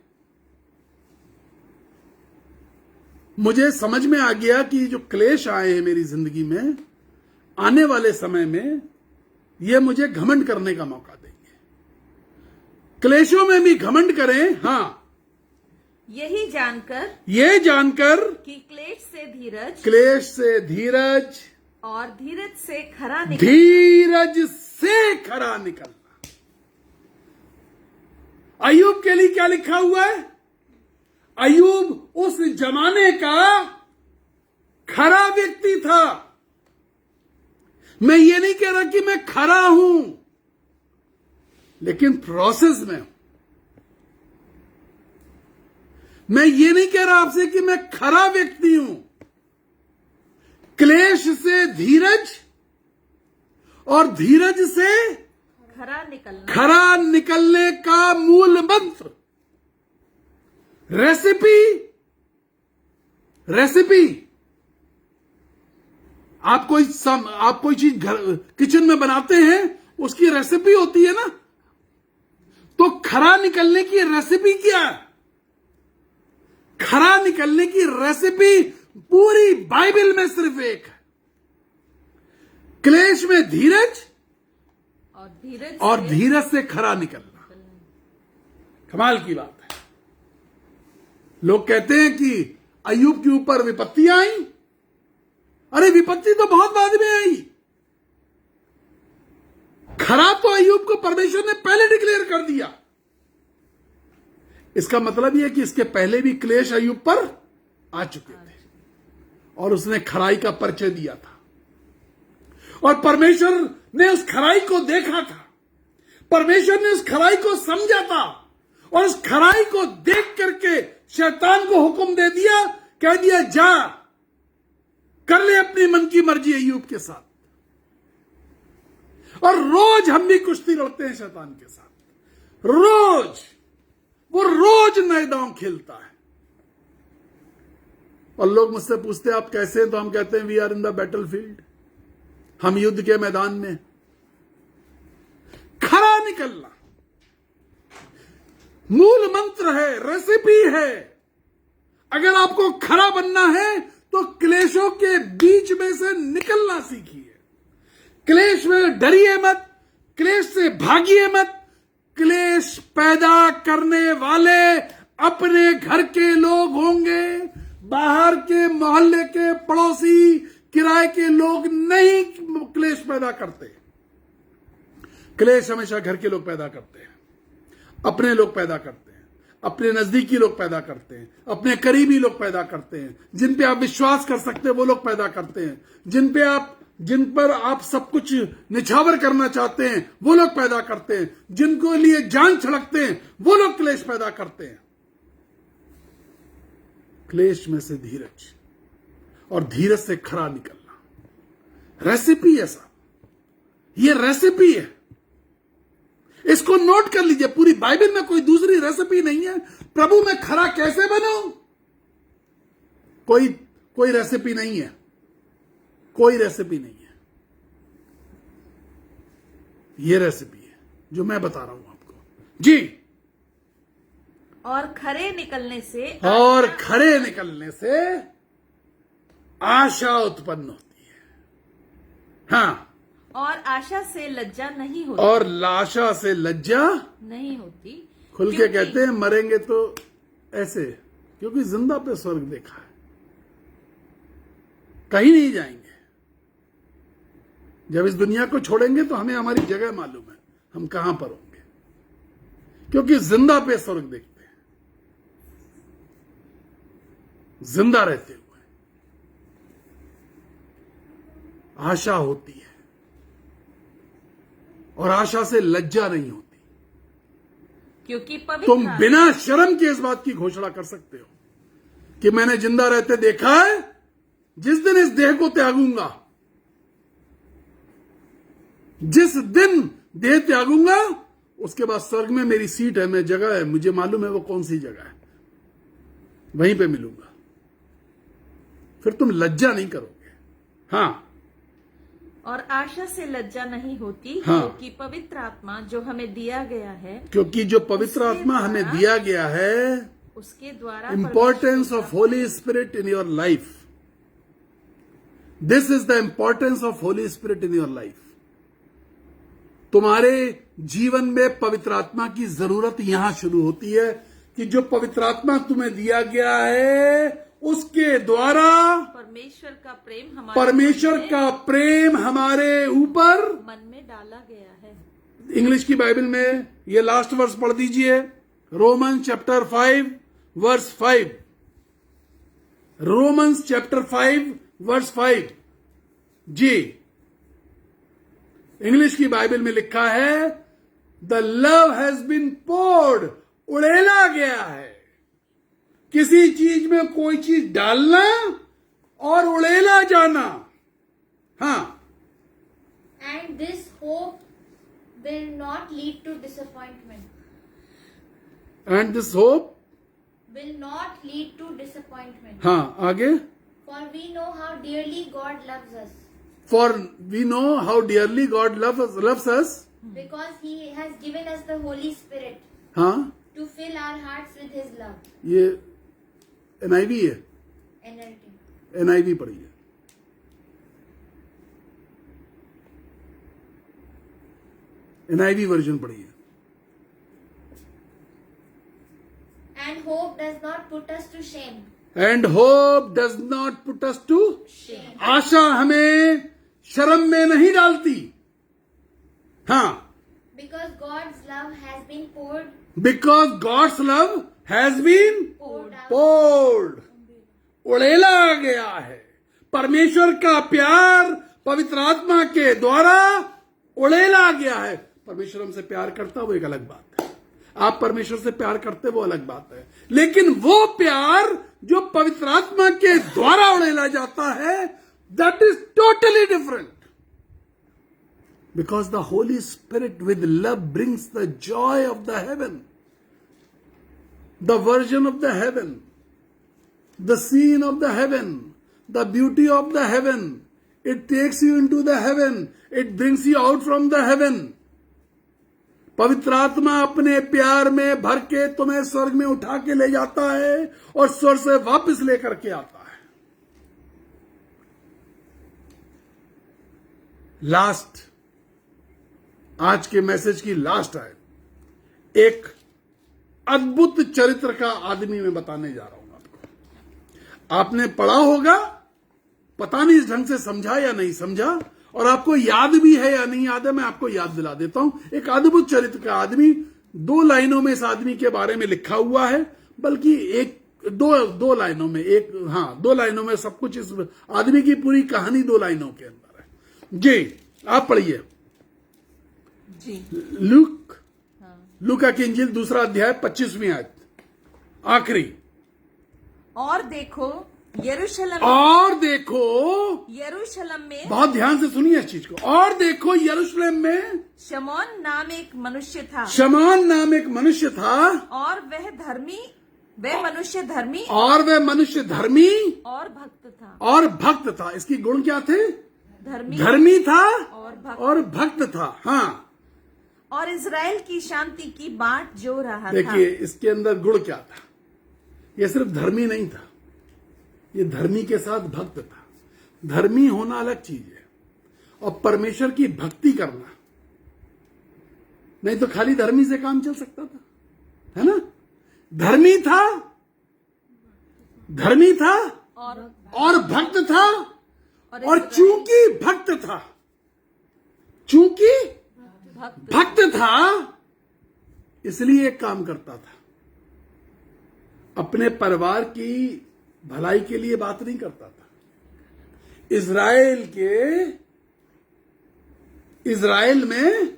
मुझे समझ में आ गया कि जो क्लेश आए हैं मेरी जिंदगी में, आने वाले समय में ये मुझे घमंड करने का मौका देंगे। क्लेशों में भी घमंड करें, हाँ, यही जानकर कि क्लेश से धीरज और धीरज से खरा निकलना। अय्यूब के लिए क्या लिखा हुआ है? अय्यूब उस जमाने का खरा व्यक्ति था। मैं ये नहीं कह रहा कि मैं खरा हूं, लेकिन प्रोसेस में हूं। मैं ये नहीं कह रहा आपसे कि मैं खरा व्यक्ति हूं। क्लेश से धीरज और धीरज से खरा निकलने का मूल मंत्र, रेसिपी। आप कोई चीज किचन में बनाते हैं, उसकी रेसिपी होती है ना। तो खरा निकलने की रेसिपी क्या है? खरा निकलने की रेसिपी पूरी बाइबल में सिर्फ एक है, क्लेश में धीरज, और धीरज से खरा निकलना। कमाल की बात है। लोग कहते हैं कि अय्यूब के ऊपर विपत्तियां आई। अरे विपत्ति तो बहुत बाद में आई, खरा तो अय्यूब को परमेश्वर ने पहले डिक्लेयर कर दिया। इसका मतलब यह कि इसके पहले भी क्लेश अय्यूब पर आ चुके थे और उसने खराई का परिचय दिया था, और परमेश्वर ने उस खराई को देखा था, परमेश्वर ने उस खराई को समझा था, और उस खराई को देख करके शैतान को हुक्म दे दिया, कह दिया जा कर ले अपनी मन की मर्जी अय्यूब के साथ। और रोज हम भी कुश्ती लड़ते हैं शैतान के साथ, रोज वो रोज नए दांव खेलता है। और लोग मुझसे पूछते हैं आप कैसे हैं, तो हम कहते हैं we are in the battlefield, हम युद्ध के मैदान में। खरा निकलना मूल मंत्र है, रेसिपी है। अगर आपको खरा बनना है तो क्लेशों के बीच में से निकलना सीखिए। क्लेश में डरिए मत, क्लेश से भागिए मत। क्लेश पैदा करने वाले अपने घर के लोग होंगे, बाहर के मोहल्ले के पड़ोसी किराए के लोग नहीं क्लेश पैदा करते। क्लेश हमेशा घर के लोग पैदा करते हैं, अपने लोग पैदा करते हैं, अपने नजदीकी लोग पैदा करते हैं, अपने करीबी लोग पैदा करते हैं, जिन पे आप विश्वास कर सकते हैं वो लोग पैदा करते हैं, जिन पर आप सब कुछ निछावर करना चाहते हैं वो लोग पैदा करते हैं, जिनको लिए जान छड़कते हैं वो लोग क्लेश पैदा करते हैं। क्लेश में से धीरज, और धीरज से खरा निकलना रेसिपी है साहब, ये रेसिपी है। इसको नोट कर लीजिए, पूरी बाइबल में कोई दूसरी रेसिपी नहीं है। प्रभु मैं खरा कैसे बनूं, कोई रेसिपी नहीं है, कोई रेसिपी नहीं है। ये रेसिपी है जो मैं बता रहा हूं आपको जी। और खरे निकलने से आशा उत्पन्न होती है। हाँ, और आशा से लज्जा नहीं होती, और लाशा से लज्जा नहीं होती। खुल के क्योंकि कहते हैं मरेंगे तो ऐसे, क्योंकि जिंदा पे स्वर्ग देखा है, कहीं नहीं जाएंगे। जब इस दुनिया को छोड़ेंगे तो हमें हमारी जगह मालूम है, हम कहां पर होंगे, क्योंकि जिंदा पे स्वर्ग देखते हैं, जिंदा रहते हुए आशा होती है, और आशा से लज्जा नहीं होती। क्योंकि पवित्र तुम बिना शर्म के इस बात की घोषणा कर सकते हो कि मैंने जिंदा रहते देखा है, जिस दिन इस देह को त्यागूंगा, जिस दिन देह त्यागूंगा उसके बाद स्वर्ग में मेरी सीट है, मैं जगह है, मुझे मालूम है वो कौन सी जगह है, वहीं पे मिलूंगा। फिर तुम लज्जा नहीं करोगे। हाँ, और आशा से लज्जा नहीं होती। हाँ। क्योंकि पवित्र आत्मा जो हमें दिया गया है, क्योंकि जो पवित्र आत्मा हमें दिया गया है, उसके द्वारा importance of Holi spirit in your life, this is the importance of Holi spirit in your life. तुम्हारे जीवन में पवित्र आत्मा की जरूरत यहां शुरू होती है कि जो पवित्र आत्मा तुम्हें दिया गया है उसके द्वारा परमेश्वर का प्रेम हमारे ऊपर मन में डाला गया है। इंग्लिश की बाइबल में ये लास्ट वर्स पढ़ दीजिए, Romans chapter 5 verse 5। Romans chapter 5 verse 5 जी। इंग्लिश की बाइबल में लिखा है the love has been poured, उड़ेला गया है। किसी चीज में कोई चीज डालना और उड़ेला जाना। हाँ, And this hope will not lead to disappointment. And this hope, Will not lead to disappointment. हाँ आगे, For we know how dearly God loves us. For we know how dearly God loves us, because He has given us the Holy Spirit हाँ, to fill our hearts with His love. ये NIV है, NLT. NIV पढ़िए। NIV version पढ़िए। And hope does not put us to shame. And hope does not put us to, आशा हमें शर्म में नहीं डालती। हाँ, Because God's love has been poured because God's love has been out. Poured, उड़ेला गया है। परमेश्वर का प्यार पवित्र आत्मा के द्वारा उड़ेला गया है। परमेश्वर हमसे प्यार करता वो एक अलग बात है, आप परमेश्वर से प्यार करते वो अलग बात है, लेकिन वो प्यार जो पवित्र आत्मा के द्वारा उड़ेला जाता है, that is totally different. Because the Holi spirit with love brings the Joy of the haven, the version of the haven, the scene of the heaven, the beauty of the heaven. It takes you into the heaven. It brings you out from the heaven. पवित्र आत्मा अपने प्यार में भर के तुम्हें स्वर्ग में उठा के ले जाता है और स्वर्ग से वापस लेकर के आता है। लास्ट, आज के मैसेज की लास्ट है, एक अद्भुत चरित्र का आदमी मैं बताने जा रहा हूं। आपने पढ़ा होगा, पता नहीं इस ढंग से समझा या नहीं समझा, और आपको याद भी है या नहीं याद है, मैं आपको याद दिला देता हूं। एक अद्भुत चरित्र का आदमी, 2 लाइनों में इस आदमी के बारे में लिखा हुआ है, बल्कि दो लाइनों में, 2 लाइनों में सब कुछ, इस आदमी की पूरी कहानी 2 लाइनों के अंदर है। जी, आप पढ़िए जी। लूका की इंजील 2 अध्याय 25वीं आयत, आखिरी। और देखो यरूशलेम में, बहुत ध्यान से सुनिए इस चीज को। और देखो यरूशलेम में शमौन नाम एक मनुष्य था, और वह मनुष्य धर्मी और भक्त था। इसकी गुण क्या थे? धर्मी था और भक्त था। हाँ, और इजराइल की शांति की बाट जो रहा था। देखिए इसके अंदर गुण क्या था। ये सिर्फ धर्मी नहीं था, ये धर्मी के साथ भक्त था। धर्मी होना अलग चीज है, और परमेश्वर की भक्ति करना, नहीं तो खाली धर्मी से काम चल सकता था, है ना। धर्मी था और भक्त था, और चूंकि भक्त था इसलिए एक काम करता था, अपने परिवार की भलाई के लिए बात नहीं करता था। इजराइल में,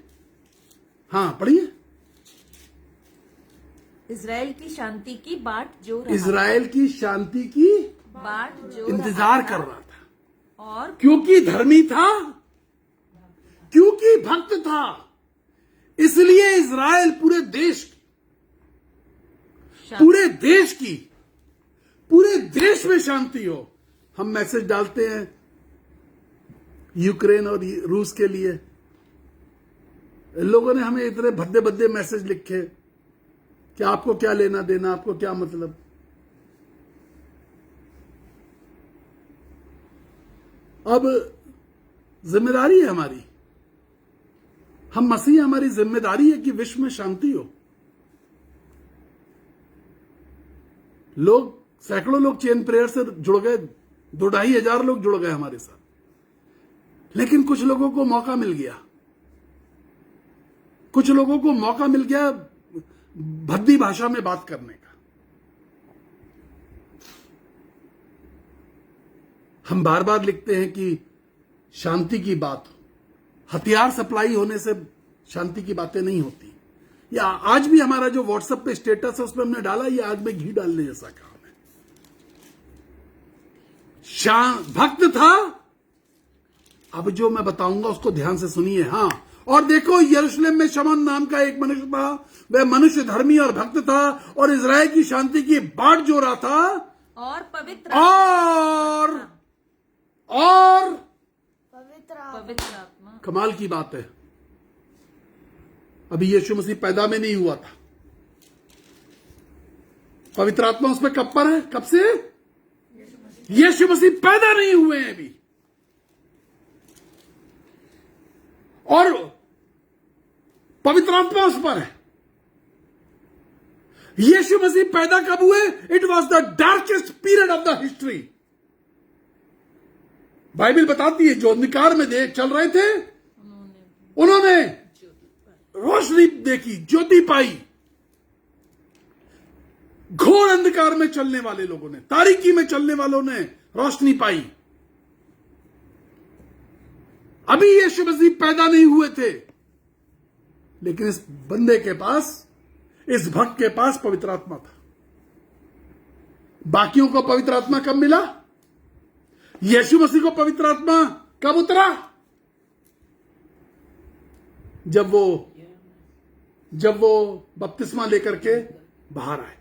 हाँ पढ़िए, इजराइल की शांति की बाट जो रहा, इजराइल की शांति की बाट जो इंतजार रहा कर रहा था, और क्योंकि धर्मी था, क्योंकि भक्त था, इसलिए इजराइल पूरे देश में शांति हो। हम मैसेज डालते हैं यूक्रेन और रूस के लिए, लोगों ने हमें इतने भद्दे भद्दे मैसेज लिखे कि आपको क्या लेना देना, आपको क्या मतलब। अब जिम्मेदारी है हमारी, हम मसीह, हमारी जिम्मेदारी है कि विश्व में शांति हो। सैकड़ों लोग चेन प्रेयर से जुड़ गए, 2-2.5 हजार लोग जुड़ गए हमारे साथ, लेकिन कुछ लोगों को मौका मिल गया भद्दी भाषा में बात करने का। हम बार बार लिखते हैं कि शांति की बात हो, हथियार सप्लाई होने से शांति की बातें नहीं होती। या आज भी हमारा जो व्हाट्सएप पे स्टेटस है उसमें हमने डाला, ये आग में घी डालने जैसा काम है। भक्त था, अब जो मैं बताऊंगा उसको ध्यान से सुनिए। हाँ, और देखो यरूशलेम में शमौन नाम का एक मनुष्य था, वह मनुष्य धर्मी और भक्त था, और इजराइल की शांति की बाट जो रहा था, और पवित्र पवित्र आत्मा। कमाल की बात है, अभी यीशु मसीह पैदा में नहीं हुआ था। पवित्र आत्मा उस पर कब पर है? कब से? यीशु मसीह पैदा नहीं हुए हैं अभी। और पवित्र आत्मा उस पर है। यीशु मसीह पैदा कब हुए? It was the darkest period of the history. Bible बताती है जो अंधकार में चल रहे थे उन्होंने रोशनी देखी, ज्योति पाई। घोर अंधकार में चलने वाले लोगों ने, तारीकी में चलने वालों ने रोशनी पाई। अभी यीशु मसीह पैदा नहीं हुए थे, लेकिन इस बंदे के पास, इस भक्त के पास पवित्र आत्मा था। बाकियों को पवित्र आत्मा कब मिला? यीशु मसीह को पवित्र आत्मा कब उतरा? जब वो बपतिस्मा लेकर के बाहर आए।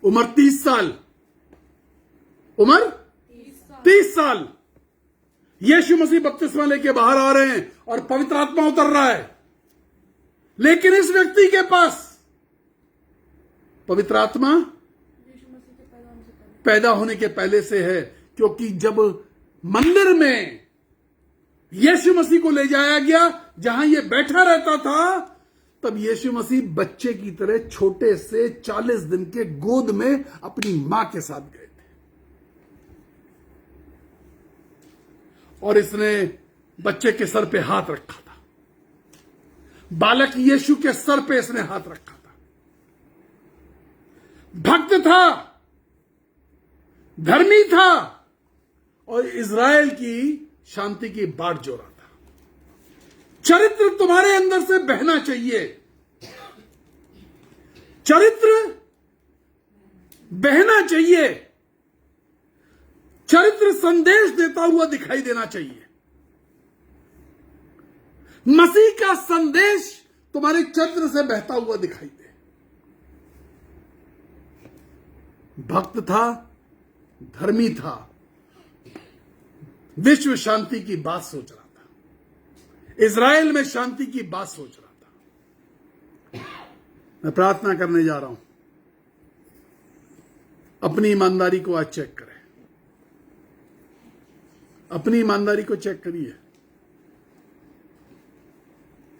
उम्र 30 साल, उम्र 30 साल। यीशु मसीह बपतिस्मा लेके बाहर आ रहे हैं और पवित्र आत्मा उतर रहा है। लेकिन इस व्यक्ति के पास पवित्र आत्मा पैदा होने के पहले से है, क्योंकि जब मंदिर में यीशु मसीह को ले जाया गया, जहां ये बैठा रहता था, तब यीशु मसीह बच्चे की तरह छोटे से 40 दिन के गोद में अपनी मां के साथ गए थे। और इसने बच्चे के सर पे हाथ रखा था। बालक यीशु के सर पे इसने हाथ रखा था। भक्त था, धर्मी था और इज़राइल की शांति की बाट जो रहा था। चरित्र तुम्हारे अंदर से बहना चाहिए। चरित्र बहना चाहिए। चरित्र संदेश देता हुआ दिखाई देना चाहिए। मसीह का संदेश तुम्हारे चरित्र से बहता हुआ दिखाई दे। भक्त था, धर्मी था, विश्व शांति की बात सोच रहा था, इज़राइल में शांति की बात सोच रहा था। मैं प्रार्थना करने जा रहा हूं, अपनी ईमानदारी को आज चेक करें। अपनी ईमानदारी को चेक करिए।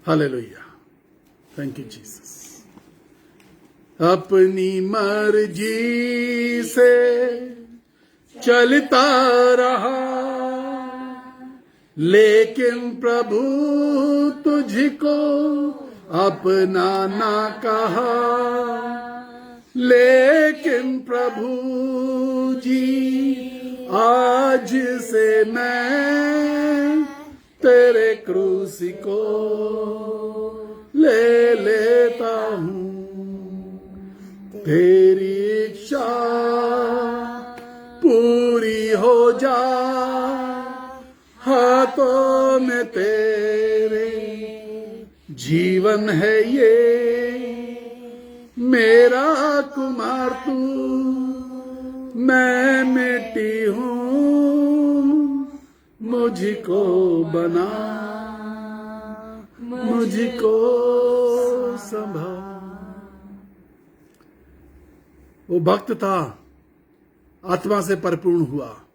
Hallelujah, thank you Jesus. अपनी मर्जी से चलता रहा, लेकिन प्रभु तुझको अपना ना कहा। लेकिन प्रभु जी आज से मैं तेरे क्रूसी को ले लेता हूं। तेरी इच्छा पूरी हो जा, हाथों में तेरे जीवन है ये। मेरा कुमार तू, मैं मिट्टी हूं, मुझको बना, मुझको संभाल। वो भक्त था, आत्मा से परिपूर्ण हुआ।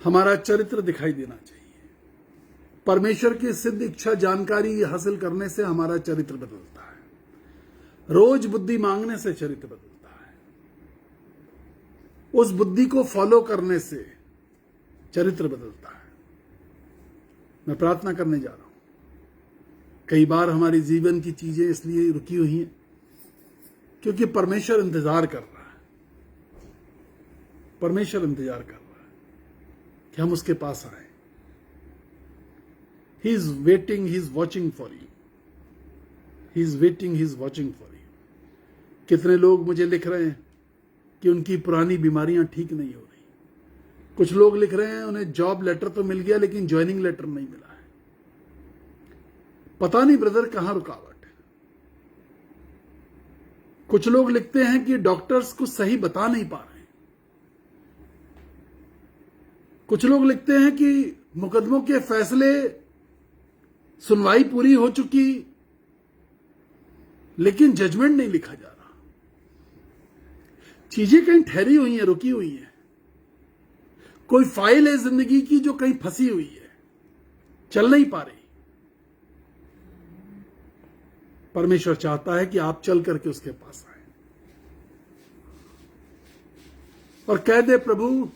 हमारा चरित्र दिखाई देना चाहिए। परमेश्वर की सिद्ध इच्छा जानकारी हासिल करने से हमारा चरित्र बदलता है। रोज बुद्धि मांगने से चरित्र बदलता है। उस बुद्धि को फॉलो करने से चरित्र बदलता है। मैं प्रार्थना करने जा रहा हूं। कई बार हमारी जीवन की चीजें इसलिए रुकी हुई हैं क्योंकि परमेश्वर इंतजार कर रहा है। परमेश्वर इंतजार कर रहा है कि हम उसके पास आए। He is waiting, he is watching for you. He is waiting, he is watching for you. कितने लोग मुझे लिख रहे हैं कि उनकी पुरानी बीमारियां ठीक नहीं हो रही। कुछ लोग लिख रहे हैं उन्हें जॉब लेटर तो मिल गया लेकिन ज्वाइनिंग लेटर नहीं मिला है। पता नहीं ब्रदर कहां रुकावट है। कुछ लोग लिखते हैं कि डॉक्टर्स कुछ सही बता नहीं पा रहे हैं। कुछ लोग लिखते हैं कि मुकदमों के फैसले सुनवाई पूरी हो चुकी, लेकिन जजमेंट नहीं लिखा जा रहा। चीजें कहीं ठहरी हुई हैं, रुकी हुई हैं। कोई फाइल है जिंदगी की जो कहीं फंसी हुई है, चल नहीं पा रही। परमेश्वर चाहता है कि आप चल करके उसके पास आए और कह दे, प्रभु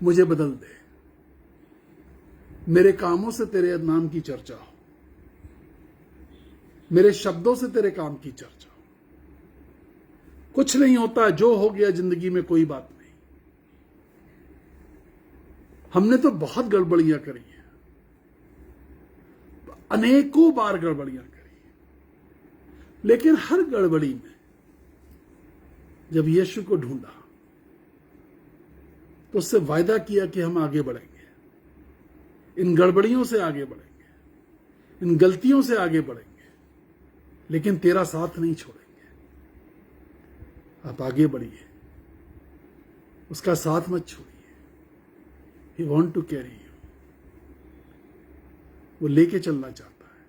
मुझे बदल दे, मेरे कामों से तेरे नाम की चर्चा हो, मेरे शब्दों से तेरे काम की चर्चा हो। कुछ नहीं होता, जो हो गया जिंदगी में कोई बात नहीं। हमने तो बहुत गड़बड़ियां करी हैं, अनेकों बार गड़बड़ियां करी हैं, लेकिन हर गड़बड़ी में जब यीशु को ढूंढा तो उससे वायदा किया कि हम आगे बढ़ेंगे, इन गड़बड़ियों से आगे बढ़ेंगे, इन गलतियों से आगे बढ़ेंगे, लेकिन तेरा साथ नहीं छोड़ेंगे। आप आगे बढ़िए, उसका साथ मत छोड़िए। He want to carry you. वो लेके चलना चाहता है,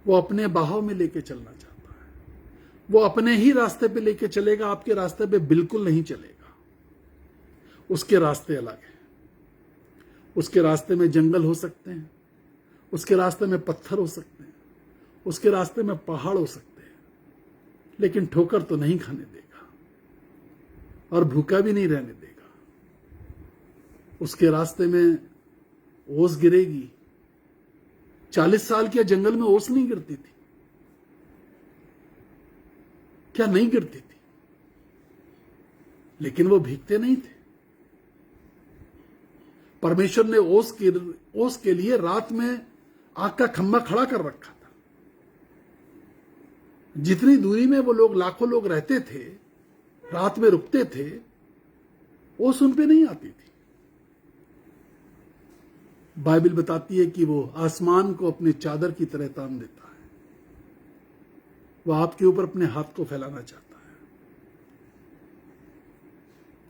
वो अपने बाहों में लेके चलना चाहता है, वो अपने ही रास्ते पे लेके चलेगा, आपके रास्ते पे बिल्कुल नहीं चलेगा। उसके रास्ते अलग हैं। उसके रास्ते में जंगल हो सकते हैं, उसके रास्ते में पत्थर हो सकते हैं, उसके रास्ते में पहाड़ हो सकते हैं, लेकिन ठोकर तो नहीं खाने देगा और भूखा भी नहीं रहने देगा। उसके रास्ते में ओस गिरेगी। 40 साल के जंगल में ओस नहीं गिरती थी क्या? नहीं गिरती थी, लेकिन वो भीगते नहीं थे। परमेश्वर ने ओस के लिए रात में आग का खंभा खड़ा कर रखा था। जितनी दूरी में वो लोग, लाखों लोग रहते थे, रात में रुकते थे, ओस उन पे नहीं आती थी। बाइबल बताती है कि वो आसमान को अपने चादर की तरह तान देता है। वो आपके ऊपर अपने हाथ को फैलाना चाहता है।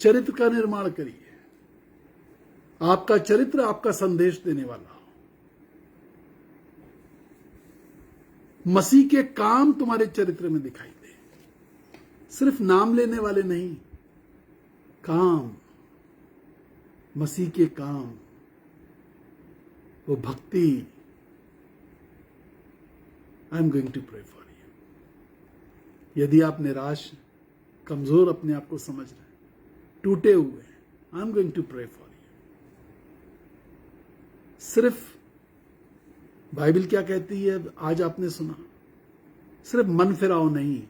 चरित्र का निर्माण करिए, आपका चरित्र आपका संदेश देने वाला हो। मसीह के काम तुम्हारे चरित्र में दिखाई दे, सिर्फ नाम लेने वाले नहीं, काम, मसीह के काम, वो भक्ति। I am going to pray for you. यदि आप निराश, कमजोर अपने आप को समझ रहे हैं, टूटे हुए हैं, I am going to pray for you. सिर्फ बाइबल क्या कहती है, आज आपने सुना, सिर्फ मन फिराओ नहीं,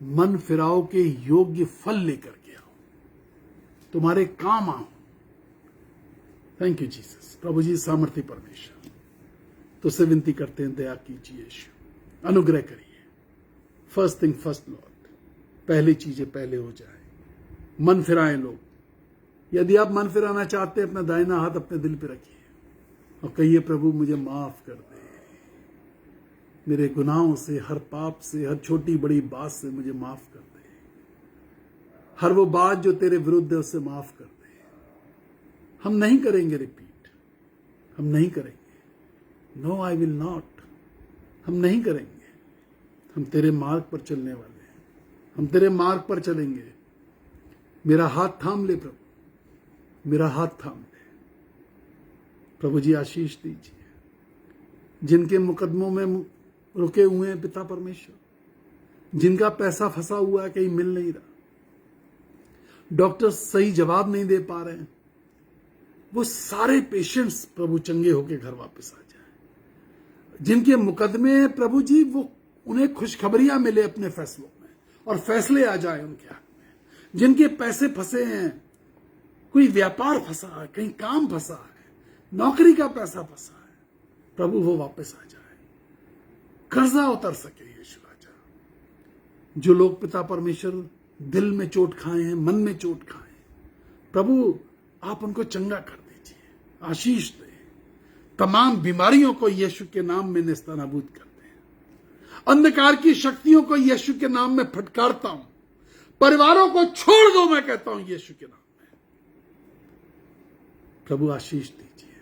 मन फिराओ के योग्य फल लेकर के आओ, तुम्हारे काम आओ। Thank you Jesus. प्रभु जी सामर्थ्य परमेश्वर, तो से विनती करते हैं, दया कीजिए यीशु, अनुग्रह करिए। फर्स्ट थिंग फर्स्ट लॉर्ड, पहली चीजें पहले हो जाए। मन फिराएं लोग। यदि आप मन फिराना चाहते हैं, अपना दाहिना हाथ अपने दिल पे रखिए और कहिए, प्रभु मुझे माफ कर दे, मेरे गुनाहों से, हर पाप से, हर छोटी बड़ी बात से मुझे माफ कर दे। हर वो बात जो तेरे विरुद्ध है उससे माफ कर दे। हम नहीं करेंगे रिपीट, हम नहीं करेंगे। नो आई विल नॉट, हम नहीं करेंगे। हम तेरे मार्ग पर चलने वाले हैं, हम तेरे मार्ग पर चलेंगे। मेरा हाथ थाम ले प्रभु, मेरा हाथ थाम ले। प्रभु जी आशीष दीजिए जिनके मुकदमों में रुके हुए हैं पिता परमेश्वर, जिनका पैसा फंसा हुआ है, कहीं मिल नहीं रहा, डॉक्टर सही जवाब नहीं दे पा रहे हैं, वो सारे पेशेंट्स प्रभु चंगे होके घर वापस आ जाए। जिनके मुकदमे प्रभु जी, वो उन्हें खुशखबरियां मिले अपने फैसलों में और फैसले आ जाए उनके हक में। जिनके पैसे फंसे हैं, कोई व्यापार फंसा है, कहीं काम फंसा है, नौकरी का पैसा फंसा है, प्रभु वो वापस आ जाए, कर्जा उतर सके यीशु राजा। जो लोग पिता परमेश्वर दिल में चोट खाए हैं, मन में चोट खाए हैं, प्रभु आप उनको चंगा कर दीजिए, आशीष दे। तमाम बीमारियों को यीशु के नाम में नेस्तनाबूद कर दे। अंधकार की शक्तियों को यीशु के नाम में फटकारता हूं। परिवारों को छोड़ दो, मैं कहता हूं यीशु के नाम में। प्रभु आशीष दीजिए,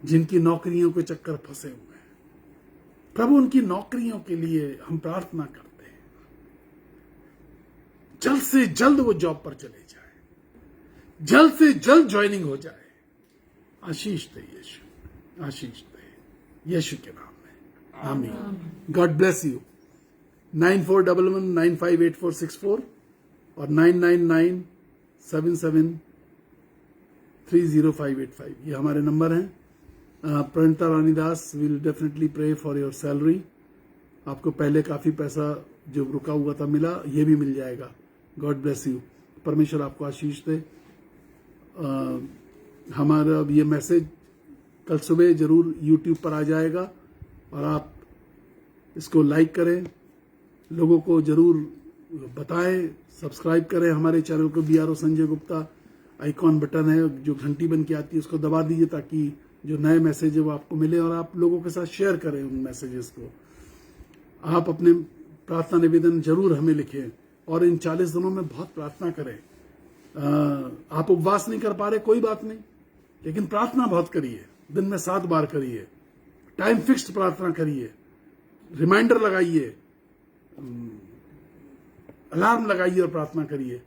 जिनकी नौकरियों के चक्कर फंसे हुए हैं, प्रभु उनकी नौकरियों के लिए हम प्रार्थना करते हैं, जल्द से जल्द वो जॉब पर चले जाए, जल्द से जल्द ज्वाइनिंग हो जाए। आशीष दे यीशु, आशीष दे यीशु के नाम में, आमीन। God bless you. 9411958464 और 9997730585 ये हमारे नंबर हैं। Pranata Ranidas will definitely pray for your salary. आपको पहले काफी पैसा जो रुका हुआ था मिला, ये भी मिल जाएगा। गॉड ब्लेस यू, परमेश्वर आपको आशीष दे। हमारा ये मैसेज कल सुबह जरूर YouTube पर आ जाएगा और आप इसको लाइक करें, लोगों को जरूर बताएं, सब्सक्राइब करें हमारे चैनल को। BRO Sanjay Gupta icon button है जो घंटी बन के आती है, उसको दबा दीजिए ताकि जो नए मैसेज है वो आपको मिले, और आप लोगों के साथ शेयर करें उन मैसेजेस को। आप अपने प्रार्थना निवेदन जरूर हमें लिखें और इन 40 दिनों में बहुत प्रार्थना करें। आप उपवास नहीं कर पा रहे, कोई बात नहीं, लेकिन प्रार्थना बहुत करिए। दिन में 7 बार करिए, टाइम फिक्स्ड प्रार्थना करिए, रिमाइंडर लगाइए, अलार्म लगाइए और प्रार्थना करिए।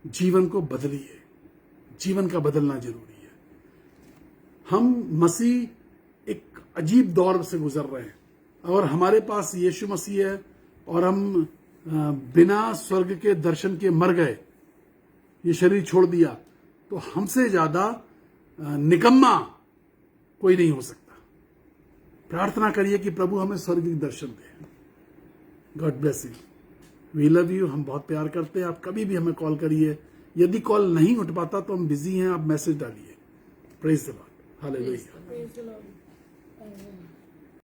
जीवन को बदलिए, जीवन का बदलना जरूरी है। हम मसीह एक अजीब दौर से गुजर रहे हैं और हमारे पास यीशु मसीह है और हम बिना स्वर्ग के दर्शन के मर गए, ये शरीर छोड़ दिया, तो हमसे ज्यादा निकम्मा कोई नहीं हो सकता। प्रार्थना करिए कि प्रभु हमें स्वर्गीय दर्शन दे। God bless you, we love you. हम बहुत प्यार करते हैं। आप कभी भी हमें कॉल करिए, यदि कॉल नहीं उठ पाता तो हम बिजी हैं, आप मैसेज डालिए। Praise the Lord, hallelujah.